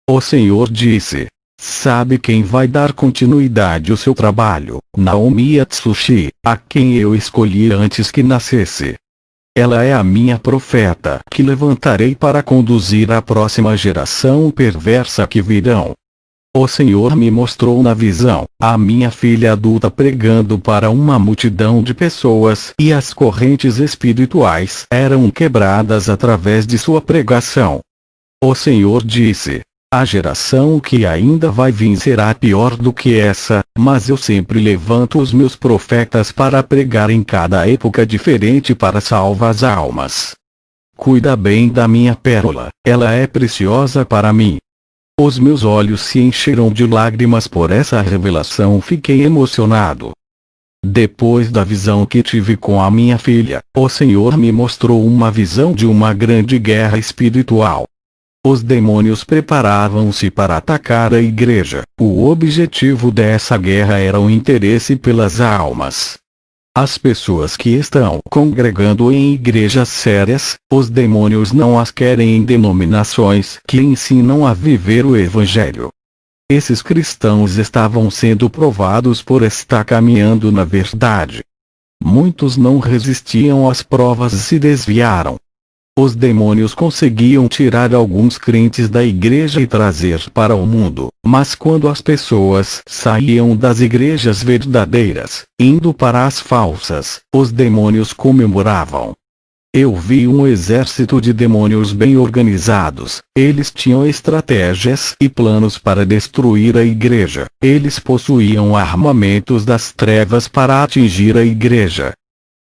O Senhor disse: sabe quem vai dar continuidade ao seu trabalho? Naomi Atsushi, a quem eu escolhi antes que nascesse. Ela é a minha profeta que levantarei para conduzir a próxima geração perversa que virão. O Senhor me mostrou na visão a minha filha adulta pregando para uma multidão de pessoas, e as correntes espirituais eram quebradas através de sua pregação. O Senhor disse: a geração que ainda vai vir será pior do que essa, mas eu sempre levanto os meus profetas para pregar em cada época diferente para salvar as almas. Cuida bem da minha pérola, ela é preciosa para mim. Os meus olhos se encheram de lágrimas por essa revelação. Fiquei emocionado. Depois da visão que tive com a minha filha, o Senhor me mostrou uma visão de uma grande guerra espiritual. Os demônios preparavam-se para atacar a igreja. O objetivo dessa guerra era o interesse pelas almas. As pessoas que estão congregando em igrejas sérias, os demônios não as querem em denominações que ensinam a viver o Evangelho. Esses cristãos estavam sendo provados por estar caminhando na verdade. Muitos não resistiam às provas e se desviaram. Os demônios conseguiam tirar alguns crentes da igreja e trazer para o mundo, mas quando as pessoas saíam das igrejas verdadeiras, indo para as falsas, os demônios comemoravam. Eu vi um exército de demônios bem organizados. Eles tinham estratégias e planos para destruir a igreja. Eles possuíam armamentos das trevas para atingir a igreja.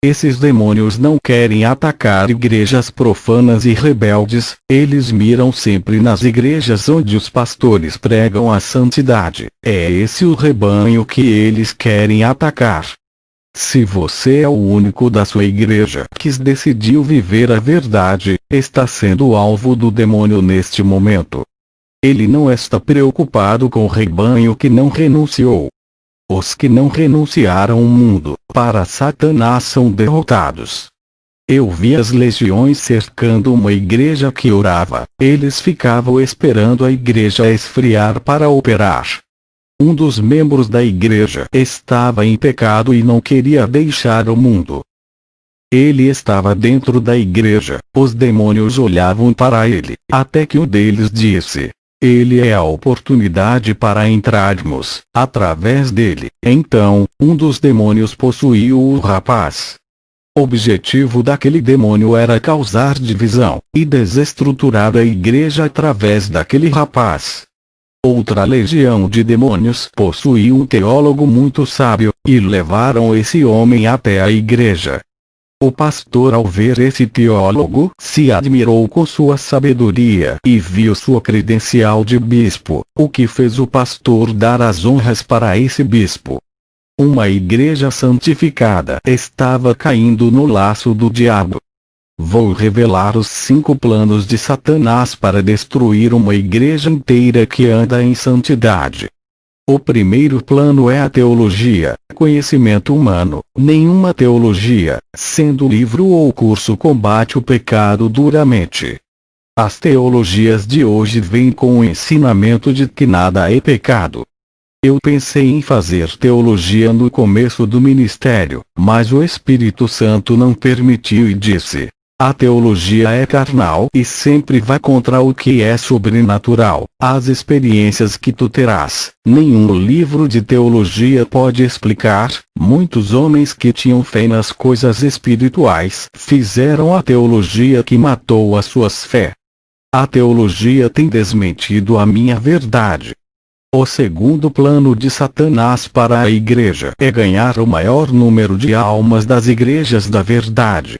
Esses demônios não querem atacar igrejas profanas e rebeldes, eles miram sempre nas igrejas onde os pastores pregam a santidade. É esse o rebanho que eles querem atacar. Se você é o único da sua igreja que decidiu viver a verdade, está sendo alvo do demônio neste momento. Ele não está preocupado com o rebanho que não renunciou. Os que não renunciaram ao mundo para Satanás são derrotados. Eu vi as legiões cercando uma igreja que orava. Eles ficavam esperando a igreja esfriar para operar. Um dos membros da igreja estava em pecado e não queria deixar o mundo. Ele estava dentro da igreja. Os demônios olhavam para ele, até que um deles disse: Ele é a oportunidade para entrarmos, através dele. Então, um dos demônios possuiu o rapaz. O objetivo daquele demônio era causar divisão, e desestruturar a igreja através daquele rapaz. Outra legião de demônios possuiu um teólogo muito sábio, e levaram esse homem até a igreja. O pastor, ao ver esse teólogo, se admirou com sua sabedoria e viu sua credencial de bispo, o que fez o pastor dar as honras para esse bispo. Uma igreja santificada estava caindo no laço do diabo. Vou revelar os 5 planos de Satanás para destruir uma igreja inteira que anda em santidade. O primeiro plano é a teologia, conhecimento humano. Nenhuma teologia, sendo livro ou curso, combate o pecado duramente. As teologias de hoje vêm com o ensinamento de que nada é pecado. Eu pensei em fazer teologia no começo do ministério, mas o Espírito Santo não permitiu e disse: a teologia é carnal e sempre vai contra o que é sobrenatural, as experiências que tu terás. Nenhum livro de teologia pode explicar. Muitos homens que tinham fé nas coisas espirituais fizeram a teologia que matou as suas fé. A teologia tem desmentido a minha verdade. O segundo plano de Satanás para a igreja é ganhar o maior número de almas das igrejas da verdade.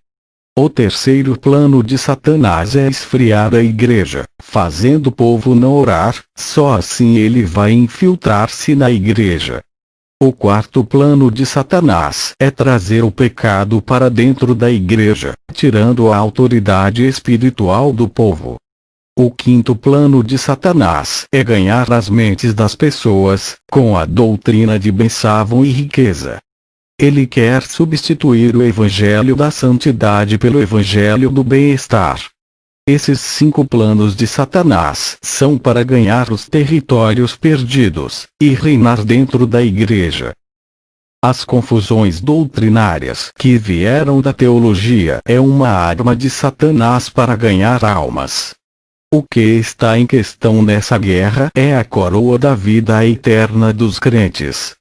O terceiro plano de Satanás é esfriar a igreja, fazendo o povo não orar. Só assim ele vai infiltrar-se na igreja. O quarto plano de Satanás é trazer o pecado para dentro da igreja, tirando a autoridade espiritual do povo. O quinto plano de Satanás é ganhar as mentes das pessoas, com a doutrina de bênção e riqueza. Ele quer substituir o evangelho da santidade pelo evangelho do bem-estar. Esses 5 planos de Satanás são para ganhar os territórios perdidos, e reinar dentro da igreja. As confusões doutrinárias que vieram da teologia é uma arma de Satanás para ganhar almas. O que está em questão nessa guerra é a coroa da vida eterna dos crentes.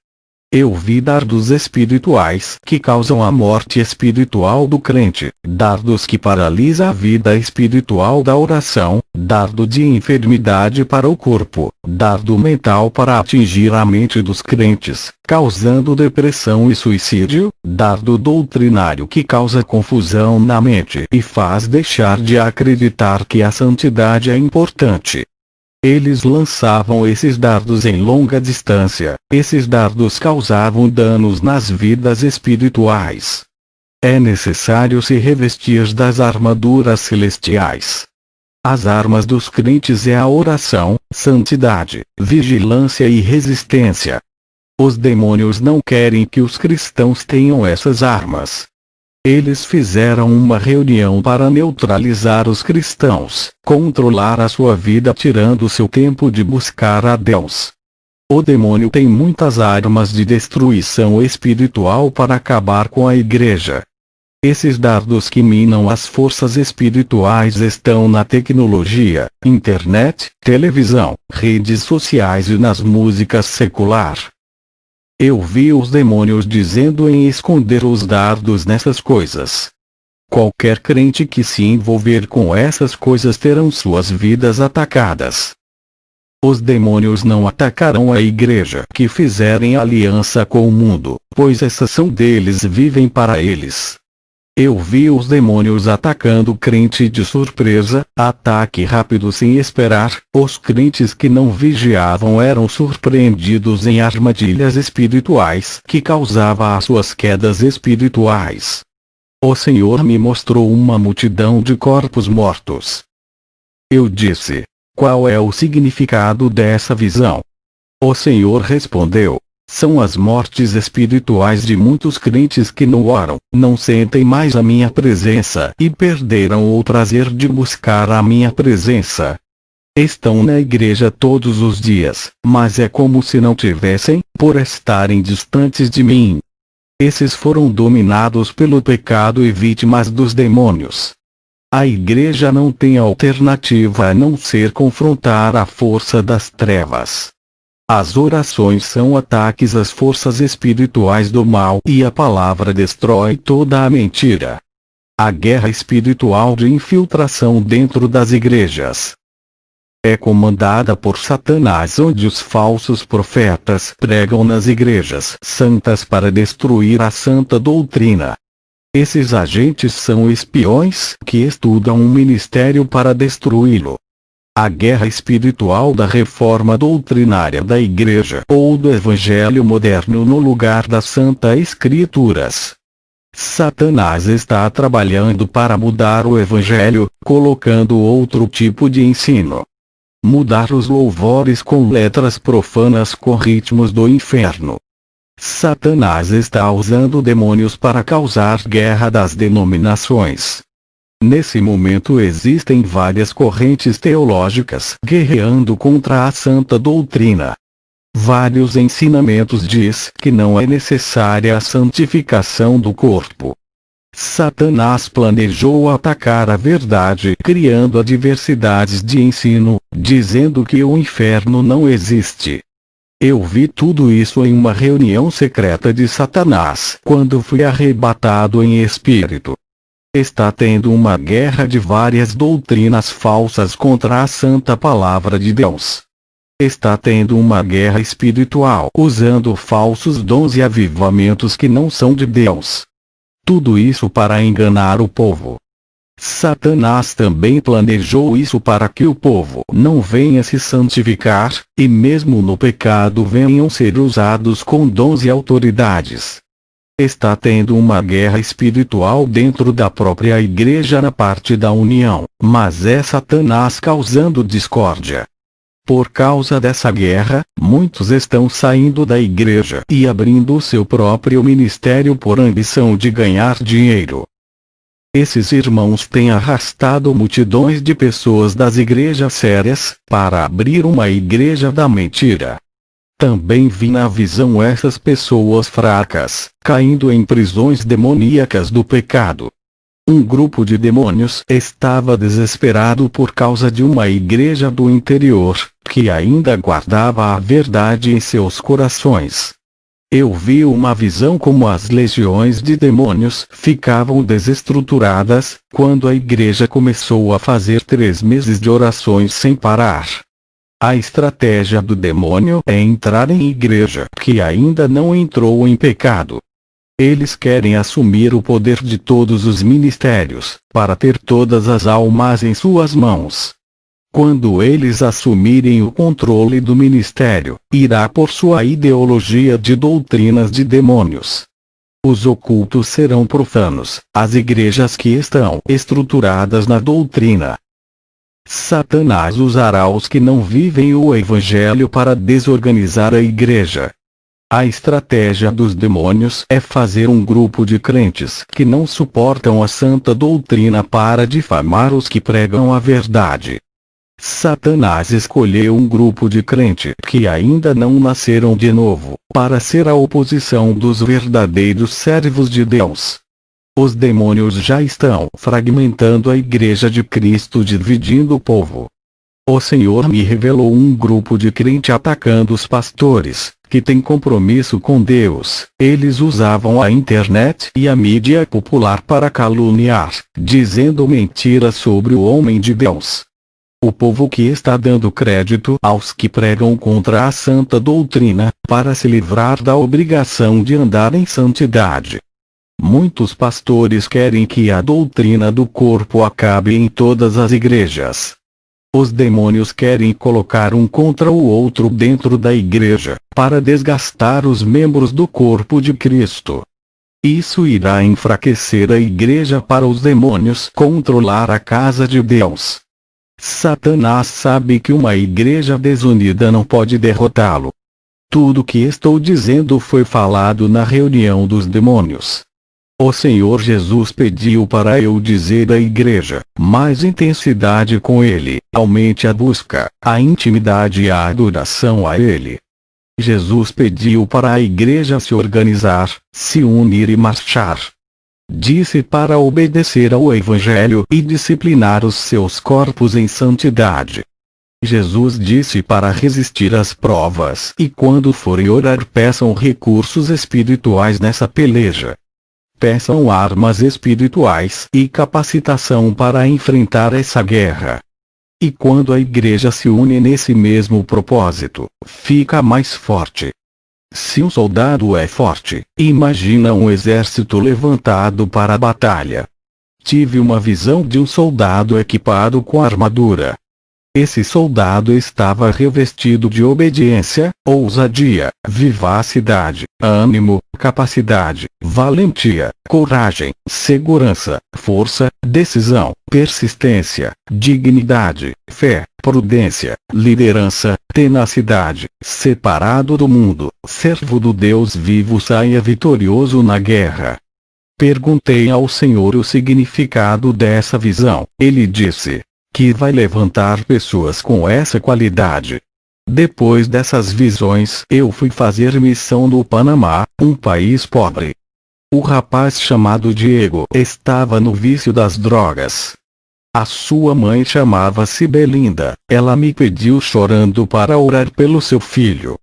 Eu vi dardos espirituais que causam a morte espiritual do crente, dardos que paralisam a vida espiritual da oração, dardo de enfermidade para o corpo, dardo mental para atingir a mente dos crentes, causando depressão e suicídio, dardo doutrinário que causa confusão na mente e faz deixar de acreditar que a santidade é importante. Eles lançavam esses dardos em longa distância. Esses dardos causavam danos nas vidas espirituais. É necessário se revestir das armaduras celestiais. As armas dos crentes é a oração, santidade, vigilância e resistência. Os demônios não querem que os cristãos tenham essas armas. Eles fizeram uma reunião para neutralizar os cristãos, controlar a sua vida tirando seu tempo de buscar a Deus. O demônio tem muitas armas de destruição espiritual para acabar com a igreja. Esses dardos que minam as forças espirituais estão na tecnologia, internet, televisão, redes sociais e nas músicas secular. Eu vi os demônios dizendo em esconder os dardos nessas coisas. Qualquer crente que se envolver com essas coisas terão suas vidas atacadas. Os demônios não atacarão a igreja que fizerem aliança com o mundo, pois essas são deles e vivem para eles. Eu vi os demônios atacando o crente de surpresa, ataque rápido sem esperar. Os crentes que não vigiavam eram surpreendidos em armadilhas espirituais que causavam as suas quedas espirituais. O Senhor me mostrou uma multidão de corpos mortos. Eu disse: qual é o significado dessa visão? O Senhor respondeu: são as mortes espirituais de muitos crentes que não oram, não sentem mais a minha presença e perderam o prazer de buscar a minha presença. Estão na igreja todos os dias, mas é como se não tivessem, por estarem distantes de mim. Esses foram dominados pelo pecado e vítimas dos demônios. A igreja não tem alternativa a não ser confrontar a força das trevas. As orações são ataques às forças espirituais do mal e a palavra destrói toda a mentira. A guerra espiritual de infiltração dentro das igrejas é comandada por Satanás, onde os falsos profetas pregam nas igrejas santas para destruir a santa doutrina. Esses agentes são espiões que estudam um ministério para destruí-lo. A guerra espiritual da reforma doutrinária da igreja ou do evangelho moderno no lugar das santas escrituras. Satanás está trabalhando para mudar o evangelho, colocando outro tipo de ensino. Mudar os louvores com letras profanas com ritmos do inferno. Satanás está usando demônios para causar guerra das denominações. Nesse momento existem várias correntes teológicas guerreando contra a santa doutrina. Vários ensinamentos diz que não é necessária a santificação do corpo. Satanás planejou atacar a verdade criando adversidades de ensino, dizendo que o inferno não existe. Eu vi tudo isso em uma reunião secreta de Satanás quando fui arrebatado em espírito. Está tendo uma guerra de várias doutrinas falsas contra a santa palavra de Deus. Está tendo uma guerra espiritual usando falsos dons e avivamentos que não são de Deus. Tudo isso para enganar o povo. Satanás também planejou isso para que o povo não venha se santificar, e mesmo no pecado venham ser usados com dons e autoridades. Está tendo uma guerra espiritual dentro da própria igreja na parte da união, mas é Satanás causando discórdia. Por causa dessa guerra, muitos estão saindo da igreja e abrindo o seu próprio ministério por ambição de ganhar dinheiro. Esses irmãos têm arrastado multidões de pessoas das igrejas sérias para abrir uma igreja da mentira. Também vi na visão essas pessoas fracas caindo em prisões demoníacas do pecado. Um grupo de demônios estava desesperado por causa de uma igreja do interior, que ainda guardava a verdade em seus corações. Eu vi uma visão como as legiões de demônios ficavam desestruturadas, quando a igreja começou a fazer 3 meses de orações sem parar. A estratégia do demônio é entrar em igreja que ainda não entrou em pecado. Eles querem assumir o poder de todos os ministérios, para ter todas as almas em suas mãos. Quando eles assumirem o controle do ministério, irá por sua ideologia de doutrinas de demônios. Os ocultos serão profanos, as igrejas que estão estruturadas na doutrina. Satanás usará os que não vivem o evangelho para desorganizar a igreja. A estratégia dos demônios é fazer um grupo de crentes que não suportam a santa doutrina para difamar os que pregam a verdade. Satanás escolheu um grupo de crentes que ainda não nasceram de novo, para ser a oposição dos verdadeiros servos de Deus. Os demônios já estão fragmentando a igreja de Cristo, dividindo o povo. O Senhor me revelou um grupo de crente atacando os pastores, que têm compromisso com Deus. Eles usavam a internet e a mídia popular para caluniar, dizendo mentiras sobre o homem de Deus. O povo que está dando crédito aos que pregam contra a santa doutrina, para se livrar da obrigação de andar em santidade. Muitos pastores querem que a doutrina do corpo acabe em todas as igrejas. Os demônios querem colocar um contra o outro dentro da igreja, para desgastar os membros do corpo de Cristo. Isso irá enfraquecer a igreja para os demônios controlar a casa de Deus. Satanás sabe que uma igreja desunida não pode derrotá-lo. Tudo o que estou dizendo foi falado na reunião dos demônios. O Senhor Jesus pediu para eu dizer à igreja, mais intensidade com Ele, aumente a busca, a intimidade e a adoração a Ele. Jesus pediu para a igreja se organizar, se unir e marchar. disse para obedecer ao Evangelho e disciplinar os seus corpos em santidade. Jesus disse para resistir às provas e quando forem orar peçam recursos espirituais nessa peleja. Peçam armas espirituais e capacitação para enfrentar essa guerra. E quando a igreja se une nesse mesmo propósito, fica mais forte. Se um soldado é forte, imagina um exército levantado para a batalha. Tive uma visão de um soldado equipado com armadura. Esse soldado estava revestido de obediência, ousadia, vivacidade, ânimo, capacidade, valentia, coragem, segurança, força, decisão, persistência, dignidade, fé, prudência, liderança, tenacidade, separado do mundo, servo do Deus vivo saia vitorioso na guerra. Perguntei ao Senhor o significado dessa visão. Ele disse que vai levantar pessoas com essa qualidade. Depois dessas visões eu fui fazer missão no Panamá, um país pobre. O rapaz chamado Diego estava no vício das drogas. A sua mãe chamava-se Belinda, ela me pediu chorando para orar pelo seu filho.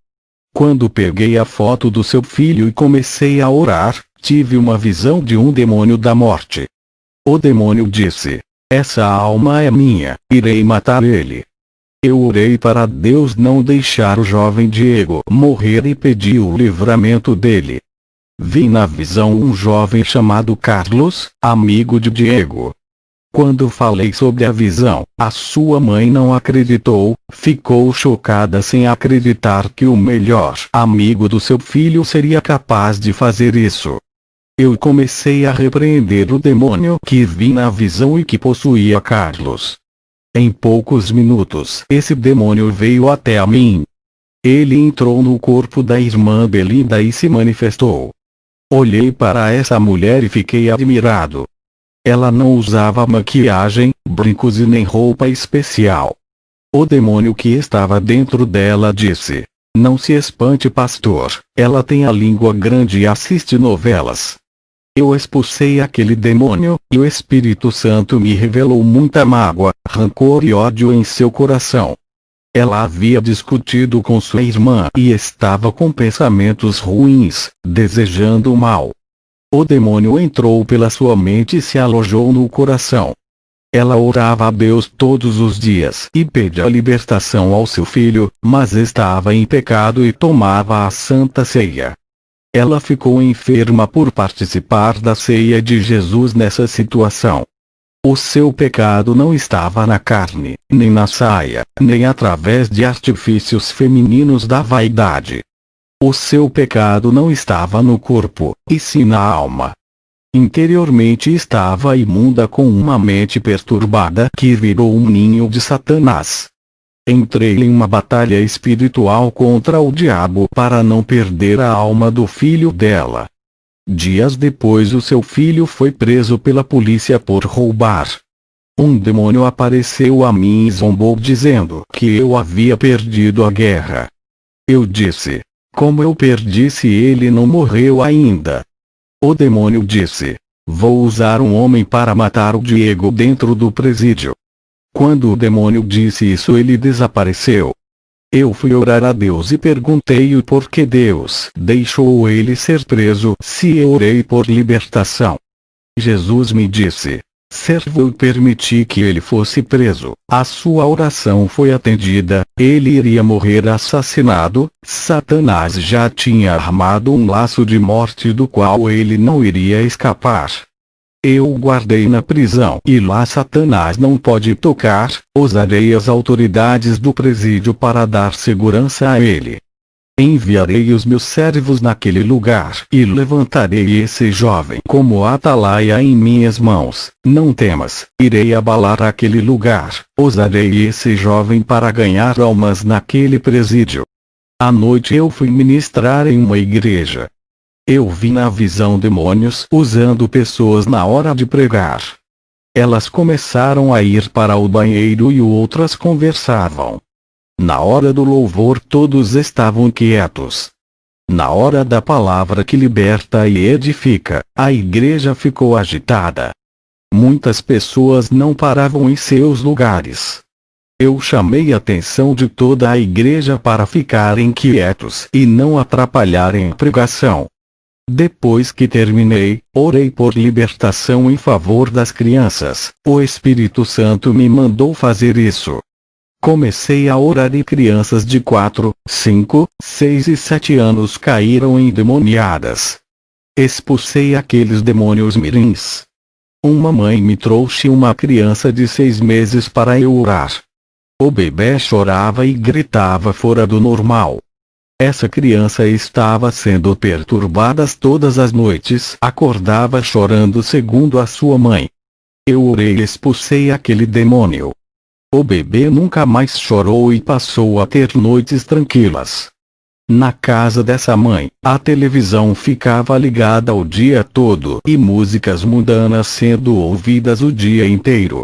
Quando peguei a foto do seu filho e comecei a orar, tive uma visão de um demônio da morte. O demônio disse: essa alma é minha, irei matar ele. Eu orei para Deus não deixar o jovem Diego morrer e pedi o livramento dele. Vi na visão um jovem chamado Carlos, amigo de Diego. Quando falei sobre a visão, a sua mãe não acreditou, ficou chocada sem acreditar que o melhor amigo do seu filho seria capaz de fazer isso. Eu comecei a repreender o demônio que vi na visão e que possuía Carlos. Em poucos minutos, esse demônio veio até a mim. Ele entrou no corpo da irmã Belinda e se manifestou. Olhei para essa mulher e fiquei admirado. Ela não usava maquiagem, brincos e nem roupa especial. O demônio que estava dentro dela disse: não se espante, pastor, ela tem a língua grande e assiste novelas. Eu expulsei aquele demônio, e o Espírito Santo me revelou muita mágoa, rancor e ódio em seu coração. Ela havia discutido com sua irmã e estava com pensamentos ruins, desejando o mal. O demônio entrou pela sua mente e se alojou no coração. Ela orava a Deus todos os dias e pedia libertação ao seu filho, mas estava em pecado e tomava a Santa Ceia. Ela ficou enferma por participar da ceia de Jesus nessa situação. O seu pecado não estava na carne, nem na saia, nem através de artifícios femininos da vaidade. O seu pecado não estava no corpo, e sim na alma. Interiormente estava imunda com uma mente perturbada que virou um ninho de Satanás. Entrei em uma batalha espiritual contra o diabo para não perder a alma do filho dela. Dias depois o seu filho foi preso pela polícia por roubar. Um demônio apareceu a mim e zombou dizendo que eu havia perdido a guerra. Eu disse: como eu perdi se ele não morreu ainda? O demônio disse: vou usar um homem para matar o Diego dentro do presídio. Quando o demônio disse isso, ele desapareceu. Eu fui orar a Deus e perguntei o porquê Deus deixou ele ser preso se eu orei por libertação. Jesus me disse: servo, eu permiti que ele fosse preso, a sua oração foi atendida, ele iria morrer assassinado, Satanás já tinha armado um laço de morte do qual ele não iria escapar. Eu o guardei na prisão e lá Satanás não pode tocar, usarei as autoridades do presídio para dar segurança a ele. Enviarei os meus servos naquele lugar e levantarei esse jovem como atalaia em minhas mãos. Não temas, irei abalar aquele lugar, usarei esse jovem para ganhar almas naquele presídio. À noite eu fui ministrar em uma igreja. Eu vi na visão demônios usando pessoas na hora de pregar. Elas começaram a ir para o banheiro e outras conversavam. Na hora do louvor todos estavam quietos. Na hora da palavra que liberta e edifica, a igreja ficou agitada. Muitas pessoas não paravam em seus lugares. Eu chamei a atenção de toda a igreja para ficarem quietos e não atrapalharem a pregação. Depois que terminei, orei por libertação em favor das crianças. O Espírito Santo me mandou fazer isso. Comecei a orar e crianças de 4, 5, 6 e 7 anos caíram endemoniadas. Expulsei aqueles demônios mirins. Uma mãe me trouxe uma criança de 6 meses para eu orar. O bebê chorava e gritava fora do normal. Essa criança estava sendo perturbada todas as noites, acordava chorando segundo a sua mãe. Eu orei e expulsei aquele demônio. O bebê nunca mais chorou e passou a ter noites tranquilas. Na casa dessa mãe, a televisão ficava ligada o dia todo e músicas mundanas sendo ouvidas o dia inteiro.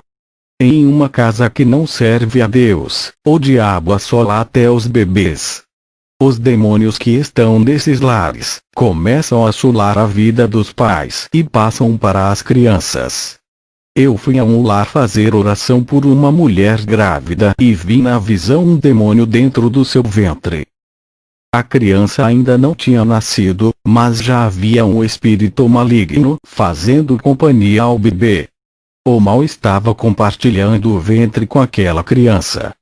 Em uma casa que não serve a Deus, o diabo assola até os bebês. Os demônios que estão nesses lares começam a assolar a vida dos pais e passam para as crianças. Eu fui a um lar fazer oração por uma mulher grávida e vi na visão um demônio dentro do seu ventre. A criança ainda não tinha nascido, mas já havia um espírito maligno fazendo companhia ao bebê. O mal estava compartilhando o ventre com aquela criança.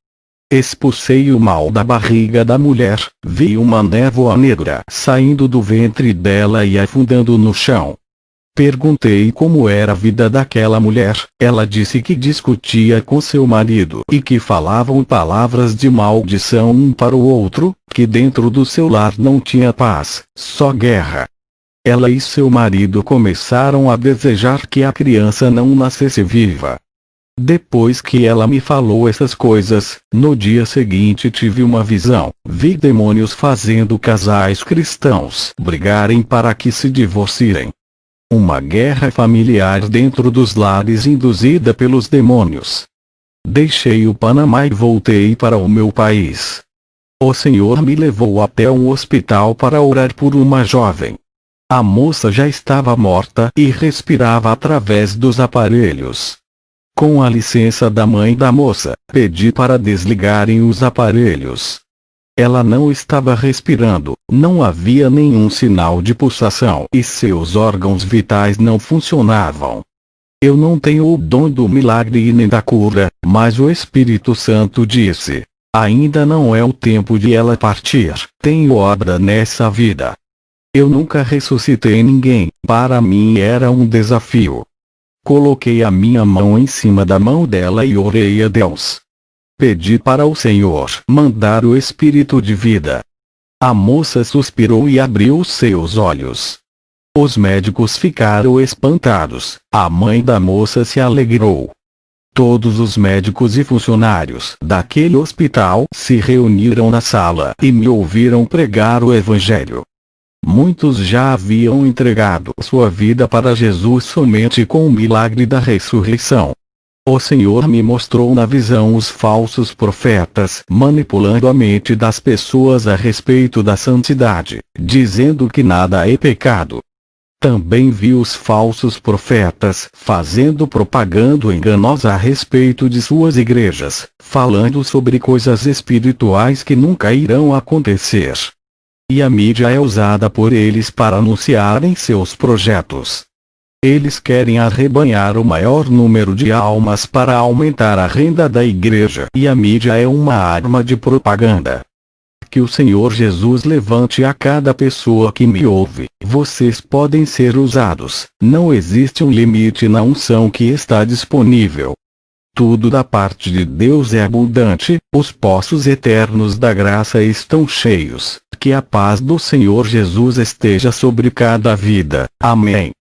Expulsei o mal da barriga da mulher, vi uma névoa negra saindo do ventre dela e afundando no chão. Perguntei como era a vida daquela mulher, ela disse que discutia com seu marido e que falavam palavras de maldição um para o outro, que dentro do seu lar não tinha paz, só guerra. Ela e seu marido começaram a desejar que a criança não nascesse viva. Depois que ela me falou essas coisas, no dia seguinte tive uma visão, vi demônios fazendo casais cristãos brigarem para que se divorciem. Uma guerra familiar dentro dos lares induzida pelos demônios. Deixei o Panamá e voltei para o meu país. O Senhor me levou até um hospital para orar por uma jovem. A moça já estava morta e respirava através dos aparelhos. Com a licença da mãe da moça, pedi para desligarem os aparelhos. Ela não estava respirando, não havia nenhum sinal de pulsação e seus órgãos vitais não funcionavam. Eu não tenho o dom do milagre e nem da cura, mas o Espírito Santo disse: ainda não é o tempo de ela partir, tenho obra nessa vida. Eu nunca ressuscitei ninguém, para mim era um desafio. Coloquei a minha mão em cima da mão dela e orei a Deus. Pedi para o Senhor mandar o espírito de vida. A moça suspirou e abriu seus olhos. Os médicos ficaram espantados, a mãe da moça se alegrou. Todos os médicos e funcionários daquele hospital se reuniram na sala e me ouviram pregar o Evangelho. Muitos já haviam entregado sua vida para Jesus somente com o milagre da ressurreição. O Senhor me mostrou na visão os falsos profetas manipulando a mente das pessoas a respeito da santidade, dizendo que nada é pecado. Também vi os falsos profetas fazendo propaganda enganosa a respeito de suas igrejas, falando sobre coisas espirituais que nunca irão acontecer. E a mídia é usada por eles para anunciarem seus projetos. Eles querem arrebanhar o maior número de almas para aumentar a renda da igreja. E a mídia é uma arma de propaganda. Que o Senhor Jesus levante a cada pessoa que me ouve. Vocês podem ser usados. Não existe um limite na unção que está disponível. Tudo da parte de Deus é abundante, os poços eternos da graça estão cheios. Que a paz do Senhor Jesus esteja sobre cada vida. Amém.